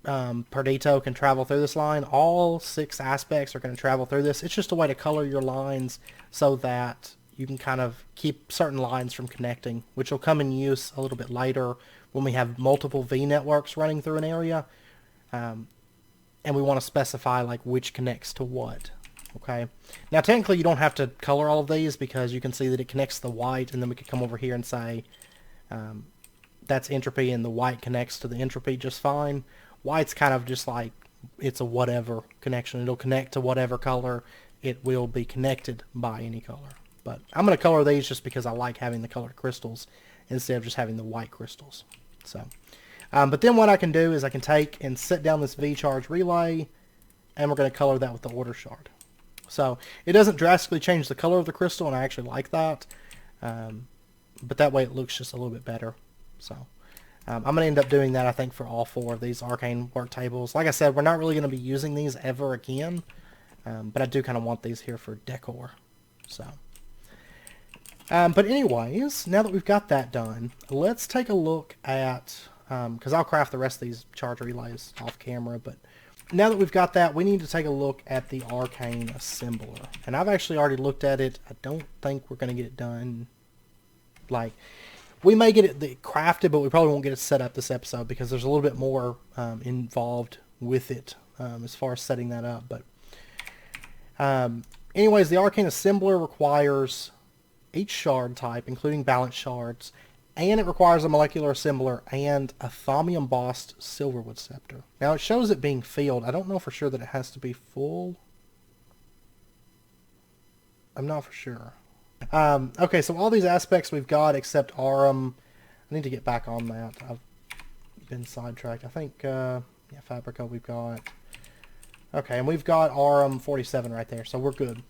Perdito can travel through this line. All 6 aspects are going to travel through this. It's just a way to color your lines so that you can kind of keep certain lines from connecting, which will come in use a little bit later when we have multiple V networks running through an area. And we want to specify like which connects to what. Okay. Now technically you don't have to color all of these because you can see that it connects to the white, and then we could come over here and say that's entropy, and the white connects to the entropy just fine. White's kind of just like, it's a whatever connection. It'll connect to whatever color. It will be connected by any color. But I'm going to color these just because I like having the colored crystals instead of just having the white crystals. So, but then what I can do is I can take and set down this V-charge relay, and we're going to color that with the order shard. So it doesn't drastically change the color of the crystal, and I actually like that. But that way it looks just a little bit better. So I'm going to end up doing that, I think, for all 4 of these arcane work tables. Like I said, we're not really going to be using these ever again, but I do kind of want these here for decor. So, but anyways, now that we've got that done, let's take a look at, because I'll craft the rest of these charge relays off camera, but now that we've got that, we need to take a look at the arcane assembler. And I've actually already looked at it. I don't think we're going to get it done. Like, we may get it crafted, but we probably won't get it set up this episode because there's a little bit more involved with it as far as setting that up. But anyways, the arcane assembler requires each shard type, including balance shards, and it requires a molecular assembler and a thaumic embossed silverwood scepter. Now it shows it being filled. I don't know for sure that it has to be full. I'm not for sure. Okay, so all these aspects we've got except Arum. I need to get back on that. I've been sidetracked. I think, yeah, Fabrica we've got. Okay, and we've got Arum 47 right there, so we're good.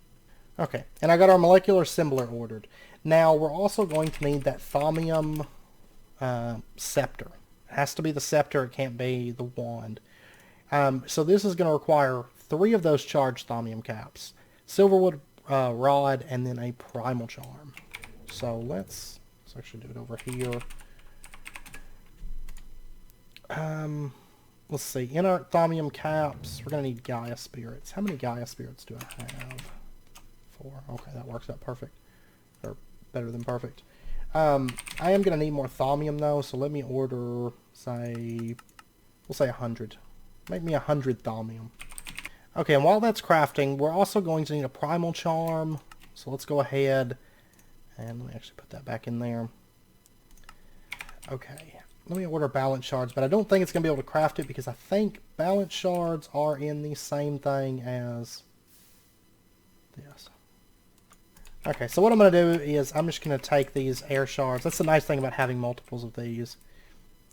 Okay, and I got our molecular assembler ordered. Now, we're also going to need that thaumium scepter. It has to be the scepter, it can't be the wand. So this is going to require 3 of those charged thaumium caps, silverwood rod, and then a primal charm. So let's actually do it over here. Let's see, inert thaumium caps, we're going to need Gaia spirits. How many Gaia spirits do I have? 4. Okay, that works out perfect. Or better than perfect. I am going to need more thaumium though, so let me order, say, we'll say 100. Make me 100 thaumium. Okay, and while that's crafting, we're also going to need a primal charm. So let's go ahead and let me actually put that back in there. Okay, let me order balance shards, but I don't think it's going to be able to craft it because I think balance shards are in the same thing as this. Okay, so what I'm going to do is I'm just going to take these air shards. That's the nice thing about having multiples of these,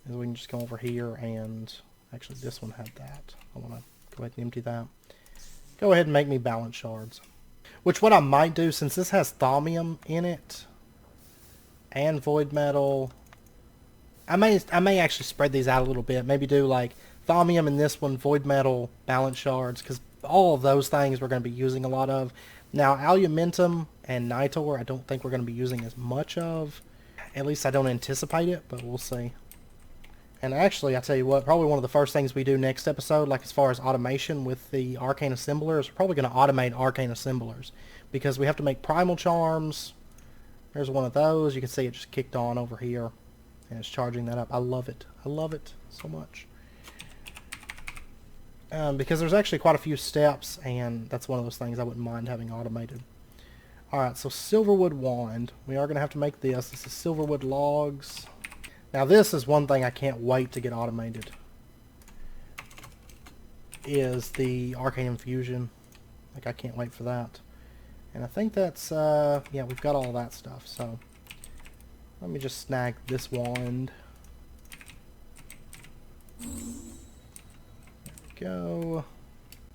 is we can just go over here and, actually this one had that. I want to go ahead and empty that. Go ahead and make me balance shards. Which what I might do, since this has thaumium in it, and void metal, I may actually spread these out a little bit. Maybe do like thaumium in this one, void metal, balance shards, because all of those things we're going to be using a lot of. Now, aluminum and nitor, I don't think we're going to be using as much of. At least I don't anticipate it, but we'll see. And actually, I tell you what, probably one of the first things we do next episode, like as far as automation with the arcane assemblers, we're probably going to automate arcane assemblers. Because we have to make primal charms. There's one of those. You can see it just kicked on over here. And it's charging that up. I love it. I love it so much. Because there's actually quite a few steps, and that's one of those things I wouldn't mind having automated. Alright, so silverwood wand. We are going to have to make this. This is silverwood logs. Now this is one thing I can't wait to get automated. Is the arcane infusion. Like, I can't wait for that. And I think that's, yeah, we've got all that stuff, so let me just snag this wand. Go.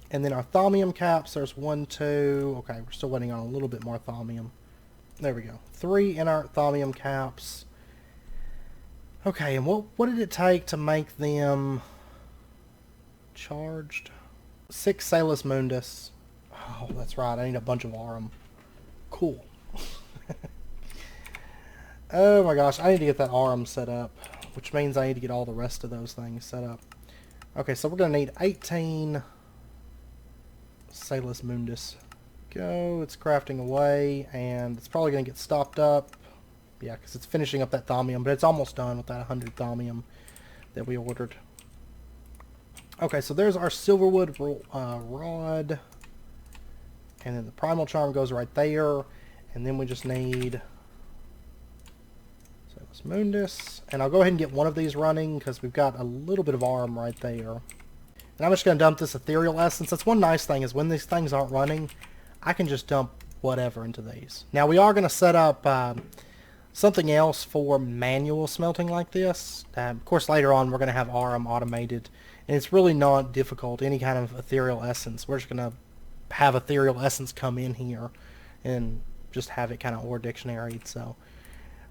And then our thaumium caps, there's 1, 2. Okay, we're still waiting on a little bit more thaumium. There we go. 3 inert thaumium caps. Okay, and what did it take to make them charged? 6 Salus Mundus. Oh, that's right. I need a bunch of Arum. Cool. Oh my gosh, I need to get that Arum set up, which means I need to get all the rest of those things set up. Okay, so we're going to need 18 Salus Mundus. Go, it's crafting away, and it's probably going to get stopped up. Yeah, because it's finishing up that thaumium, but it's almost done with that 100 thaumium that we ordered. Okay, so there's our silverwood rod. And then the primal charm goes right there. And then we just need... Salus Mundus. And I'll go ahead and get one of these running because we've got a little bit of arm right there. And I'm just going to dump this ethereal essence. That's one nice thing is when these things aren't running, I can just dump whatever into these. Now we are going to set up something else for manual smelting like this. Of course later on we're going to have Aurum automated. And it's really not difficult, any kind of ethereal essence. We're just going to have ethereal essence come in here and just have it kind of ore dictionaried. So,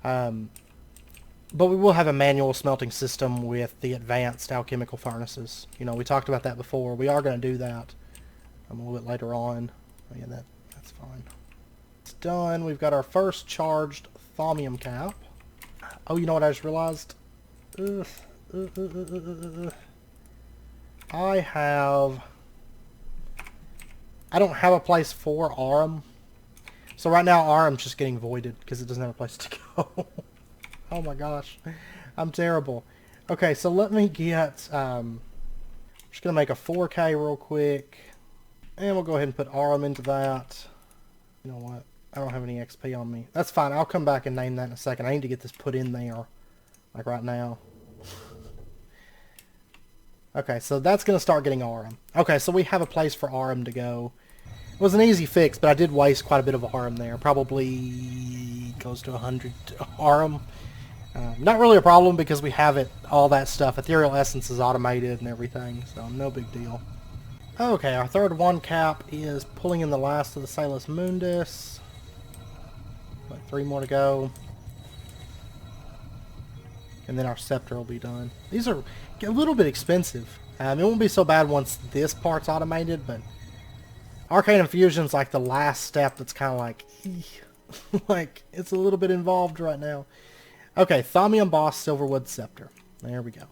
but we will have a manual smelting system with the advanced alchemical furnaces. You know, we talked about that before. We are going to do that a little bit later on. Yeah, that's fine. It's done. We've got our first charged thaumium cap. Oh, you know what I just realized? I don't have a place for Aurum. So right now Aurum's just getting voided because it doesn't have a place to go. Oh my gosh. I'm terrible. Okay, so let me get... I'm just going to make a 4K real quick. And we'll go ahead and put Aurum into that. You know what? I don't have any XP on me. That's fine. I'll come back and name that in a second. I need to get this put in there. Like right now. Okay, so that's going to start getting Aurum. Okay, so we have a place for Aurum to go. It was an easy fix, but I did waste quite a bit of Aurum there. Probably close to 100 Aurum. Not really a problem because we have it, all that stuff. Ethereal Essence is automated and everything, so no big deal. Okay, our third one cap is pulling in the last of the Salus Mundus. Like 3 more to go. And then our scepter will be done. These are a little bit expensive. It won't be so bad once this part's automated, but Arcane Infusion's like the last step that's kind of like, like, it's a little bit involved right now. Okay, Thaumium Boss Silverwood Scepter. There we go.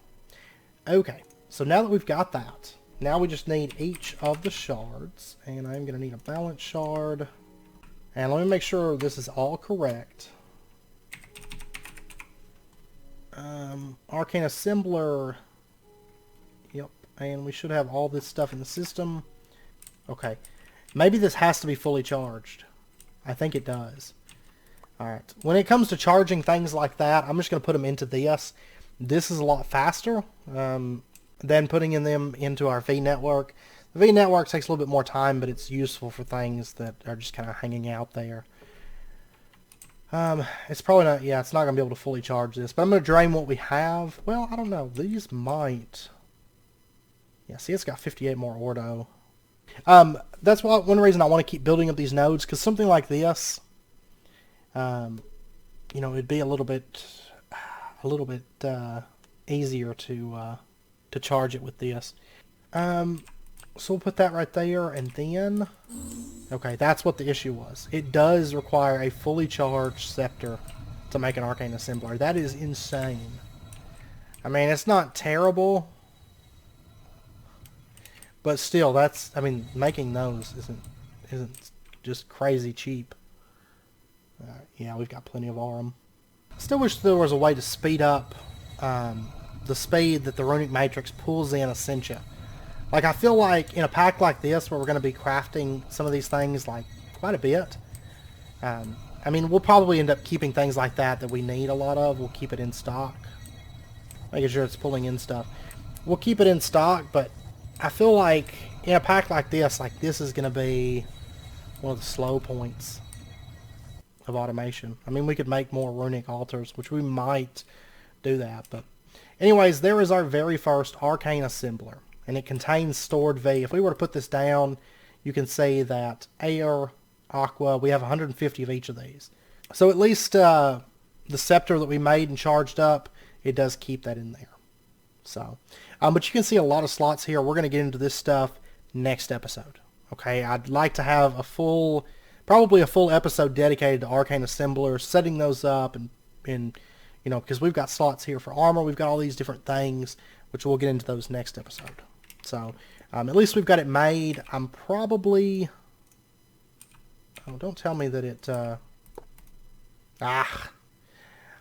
Okay, so now that we've got that, now we just need each of the shards, and I'm going to need a balance shard. And let me make sure this is all correct. Arcane Assembler. Yep, and we should have all this stuff in the system. Okay, maybe this has to be fully charged. I think it does. Alright, when it comes to charging things like that, I'm just going to put them into this. This is a lot faster than putting them into our V network. The V network takes a little bit more time, but it's useful for things that are just kind of hanging out there. It's probably not, yeah, it's not going to be able to fully charge this, but I'm going to drain what we have. Well, I don't know. These might. Yeah, see, it's got 58 more ordo. That's one reason I want to keep building up these nodes, because something like this, you know, it'd be a little bit easier to charge it with this. So we'll put that right there, and then, okay, that's what the issue was. It does require a fully charged scepter to make an arcane assembler. That is insane. I mean, it's not terrible, but still, that's, I mean, making those isn't just crazy cheap. Yeah, we've got plenty of Aurum. Still wish there was a way to speed up the speed that the runic matrix pulls in essentia. Like, I feel like in a pack like this, where we're going to be crafting some of these things, like, quite a bit. I mean, we'll probably end up keeping things like that we need a lot of. We'll keep it in stock. Making sure it's pulling in stuff. We'll keep it in stock, but I feel like in a pack like this is going to be one of the slow points of automation. I mean, we could make more runic altars, which we might do that. But anyways, there is our very first arcane assembler. And it contains stored V. If we were to put this down, you can see that air, aqua, we have 150 of each of these. So at least the scepter that we made and charged up, it does keep that in there. So, but you can see a lot of slots here. We're going to get into this stuff next episode. Okay, I'd like to have probably a full episode dedicated to arcane assemblers, setting those up, and you know, because we've got slots here for armor, we've got all these different things, which we'll get into those next episode. So, at least we've got it made. I'm probably... Oh, don't tell me that it...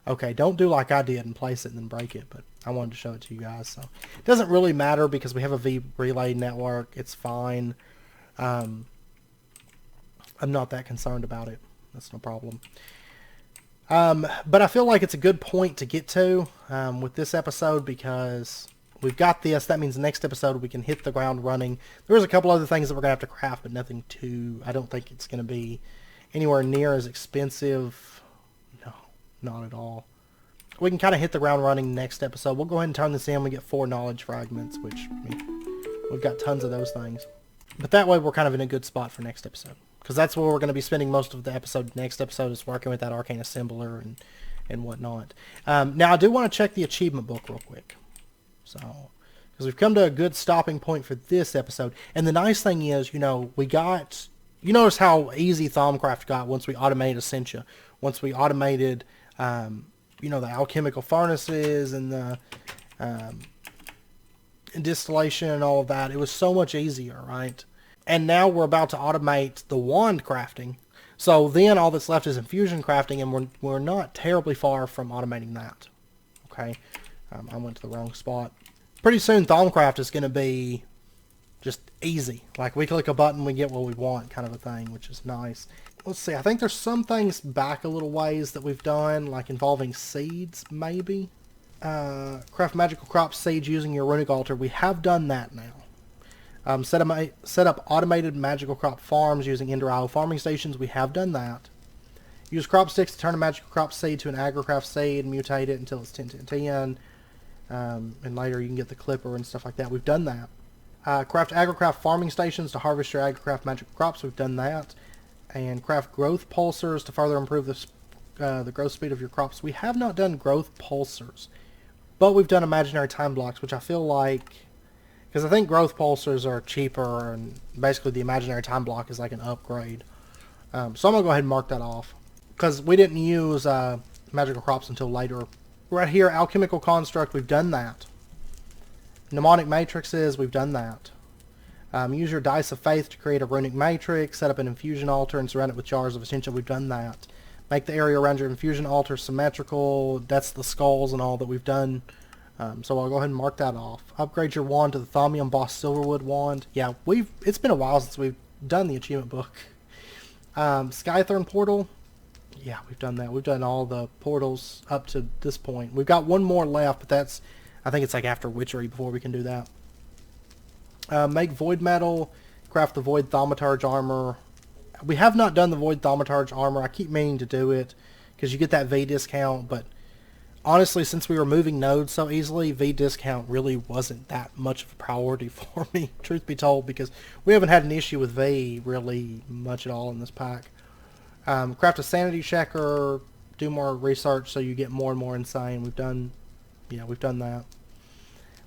Okay, don't do like I did and place it and then break it, but I wanted to show it to you guys. So, it doesn't really matter because we have a V relay network. It's fine. I'm not that concerned about it. That's no problem. But I feel like it's a good point to get to with this episode because we've got this. That means next episode we can hit the ground running. There's a couple other things that we're going to have to craft, but nothing too... I don't think it's going to be anywhere near as expensive. No, not at all. We can kind of hit the ground running next episode. We'll go ahead and turn this in. We get 4 knowledge fragments, which I mean, we've got tons of those things. But that way we're kind of in a good spot for next episode. Because that's where we're going to be spending most of the episode. Next episode is working with that arcane assembler and whatnot. Now I do want to check the achievement book real quick. So, because we've come to a good stopping point for this episode. And the nice thing is, you know, we got... You notice how easy Thaumcraft got once we automated Essentia. Once we automated... you know, the alchemical furnaces and the distillation and all of that. It was so much easier, right? And now we're about to automate the wand crafting. So then all that's left is infusion crafting, and we're not terribly far from automating that. Okay? I went to the wrong spot. Pretty soon Thaumcraft is going to be just easy. Like, we click a button, we get what we want kind of a thing, which is nice. Let's see, I think there's some things back a little ways that we've done, like involving seeds, maybe. Craft magical crop seeds using your runic altar. We have done that now. Set up automated magical crop farms using Ender farming stations. We have done that. Use crop sticks to turn a magical crop seed to an agricraft seed and mutate it until it's 10 to 10. And later you can get the clipper and stuff like that. We've done that. Craft agricraft farming stations to harvest your agricraft magical crops. We've done that. And craft growth pulsers to further improve the growth speed of your crops. We have not done growth pulsers, but we've done imaginary time blocks, which I feel like, because I think growth pulsers are cheaper, and basically the imaginary time block is like an upgrade. So I'm going to go ahead and mark that off, because we didn't use magical crops until later. Right here, alchemical construct, we've done that. Mnemonic matrices, we've done that. Use your dice of faith to create a runic matrix, set up an infusion altar, and surround it with jars of essentia. We've done that. Make the area around your infusion altar symmetrical. That's the skulls and all that we've done. So I'll go ahead and mark that off. Upgrade your wand to the Thaumic embossed silverwood wand. Yeah, it's been a while since we've done the achievement book. Skythorn portal. Yeah, we've done that. We've done all the portals up to this point. We've got one more left, but that's, I think it's like after Witchery before we can do that. Make void metal, craft the void thaumaturge armor. We have not done the void thaumaturge armor. I keep meaning to do it because you get that V discount, but honestly, since we were moving nodes so easily, V discount really wasn't that much of a priority for me, truth be told, because we haven't had an issue with V really much at all in this pack. Craft a sanity checker, do more research so you get more and more insane. We've done that.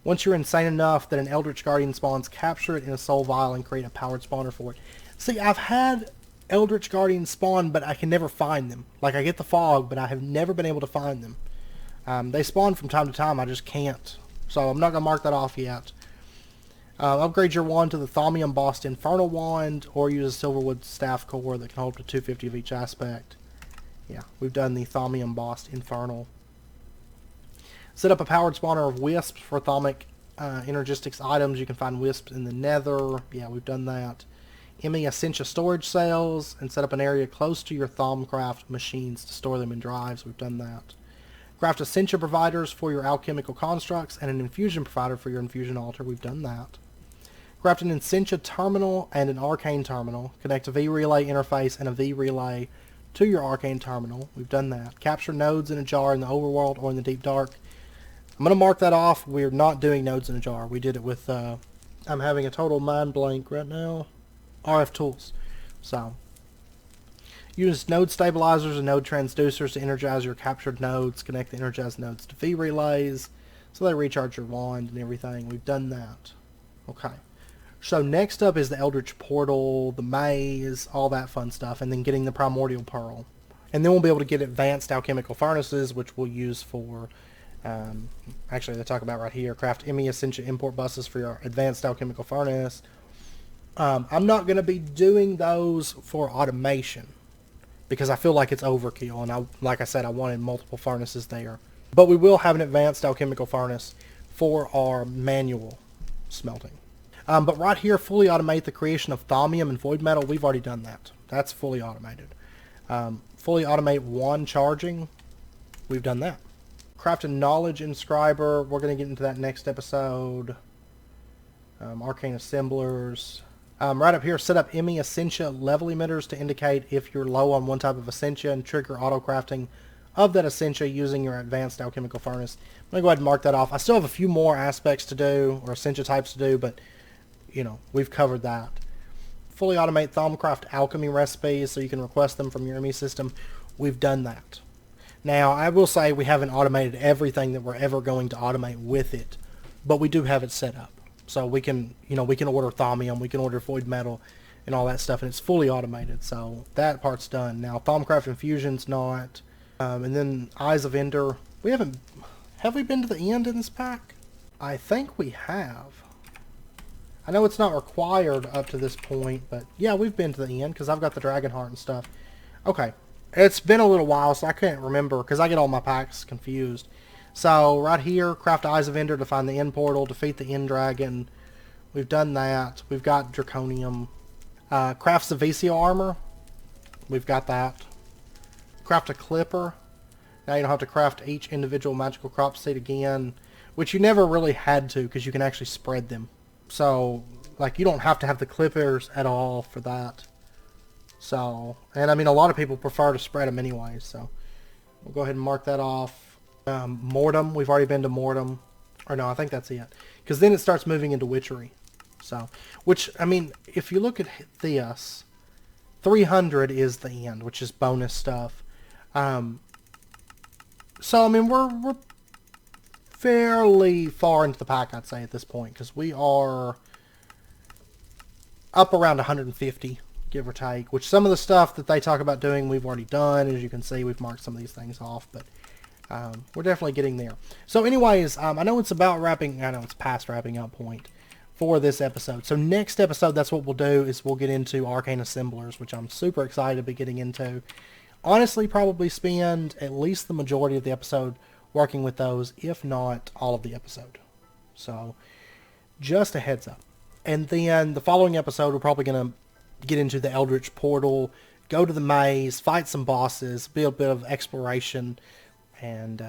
Once you're insane enough that an Eldritch Guardian spawns, capture it in a soul vial and create a powered spawner for it. See, I've had Eldritch Guardians spawn, but I can never find them. Like, I get the fog, but I have never been able to find them. They spawn from time to time, I just can't. So I'm not going to mark that off yet. Upgrade your wand to the Thaumic embossed infernal wand, or use a silverwood staff core that can hold up to 250 of each aspect. Yeah, we've done the Thaumic embossed infernal. Set up a powered spawner of wisps for Thaumic Energistics items. You can find wisps in the nether. Yeah, we've done that. ME Essentia storage cells, and set up an area close to your Thaumcraft machines to store them in drives. We've done that. Craft Essentia providers for your alchemical constructs and an infusion provider for your infusion altar. We've done that. Craft an Essentia terminal and an arcane terminal. Connect a V-relay interface and a V-relay to your arcane terminal. We've done that. Capture nodes in a jar in the overworld or in the deep dark. I'm going to mark that off. We're not doing nodes in a jar. We did it with, I'm having a total mind blank right now, RF tools. So, use node stabilizers and node transducers to energize your captured nodes. Connect the energized nodes to V-relays so they recharge your wand and everything. We've done that. Okay. So next up is the Eldritch Portal, the maze, all that fun stuff, and then getting the Primordial Pearl. And then we'll be able to get advanced alchemical furnaces, which we'll use for... actually, they talk about right here, craft ME Essentia import buses for your advanced alchemical furnace. I'm not going to be doing those for automation because I feel like it's overkill, and like I said, I wanted multiple furnaces there. But we will have an advanced alchemical furnace for our manual smelting. But right here, fully automate the creation of thaumium and void metal. We've already done that. That's fully automated. Fully automate wand charging. We've done that. Craft a knowledge inscriber. We're going to get into that next episode. Arcane assemblers. Right up here, set up ME essentia level emitters to indicate if you're low on one type of essentia and trigger auto crafting of that essentia using your advanced alchemical furnace. I'm going to go ahead and mark that off. I still have a few more aspects to do, or essentia types to do, but, you know, we've covered that. Fully automate Thaumic alchemy recipes so you can request them from your ME system. We've done that. Now, I will say we haven't automated everything that we're ever going to automate with it, but we do have it set up. So we can, you know, we can order thaumium, we can order void metal, and all that stuff, and it's fully automated. So that part's done. Now, Thaumcraft Infusion's not. And then Eyes of Ender. We haven't... Have we been to the end in this pack? I think we have. I know it's not required up to this point, but yeah, we've been to the end because I've got the Dragon Heart and stuff. Okay. It's been a little while, so I can't remember because I get all my packs confused. So, right here, craft Eyes of Ender to find the end portal, defeat the end dragon. We've done that. We've got Draconium. Craft Savicio armor. We've got that. Craft a Clipper. Now you don't have to craft each individual magical crop seed again, which you never really had to because you can actually spread them. So, like, you don't have to have the clippers at all for that. So, and I mean, a lot of people prefer to spread them anyway, so we'll go ahead and mark that off. Mortem, we've already been to Mortem. Or no, I think that's it. Because then it starts moving into Witchery. So, which, I mean, if you look at this, 300 is the end, which is bonus stuff. So, I mean, we're fairly far into the pack, I'd say, at this point. Because we are up around 150, give or take. Which some of the stuff that they talk about doing, we've already done. As you can see, we've marked some of these things off. But we're definitely getting there. So anyways, I know it's about wrapping, I know it's past wrapping up point for this episode. So next episode, that's what we'll do, is we'll get into arcane assemblers, which I'm super excited to be getting into. Honestly, probably spend at least the majority of the episode working with those, if not all of the episode. So just a heads up. And then the following episode, we're probably going to get into the Eldritch Portal, go to the maze, fight some bosses, be a bit of exploration, and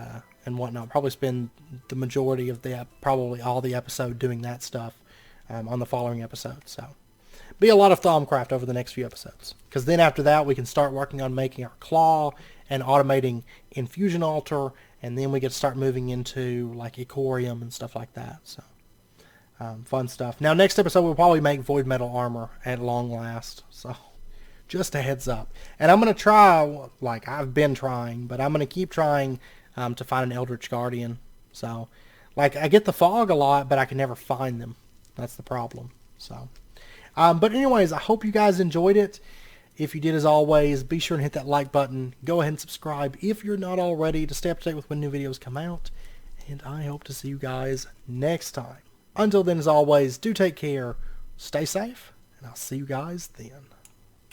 whatnot. Probably spend the majority of probably all the episode doing that stuff on the following episode. So, be a lot of Thaumcraft over the next few episodes. Because then after that, we can start working on making our claw and automating Infusion Altar, and then we get to start moving into like Icorium and stuff like that. So, fun stuff. Now, next episode, we'll probably make Void Metal Armor at long last. So, just a heads up. And I'm going to try, like I've been trying, but I'm going to keep trying to find an Eldritch Guardian. So, like, I get the fog a lot, but I can never find them. That's the problem. So, but anyways, I hope you guys enjoyed it. If you did, as always, be sure and hit that like button. Go ahead and subscribe if you're not already to stay up to date with when new videos come out. And I hope to see you guys next time. Until then, as always, do take care, stay safe, and I'll see you guys then.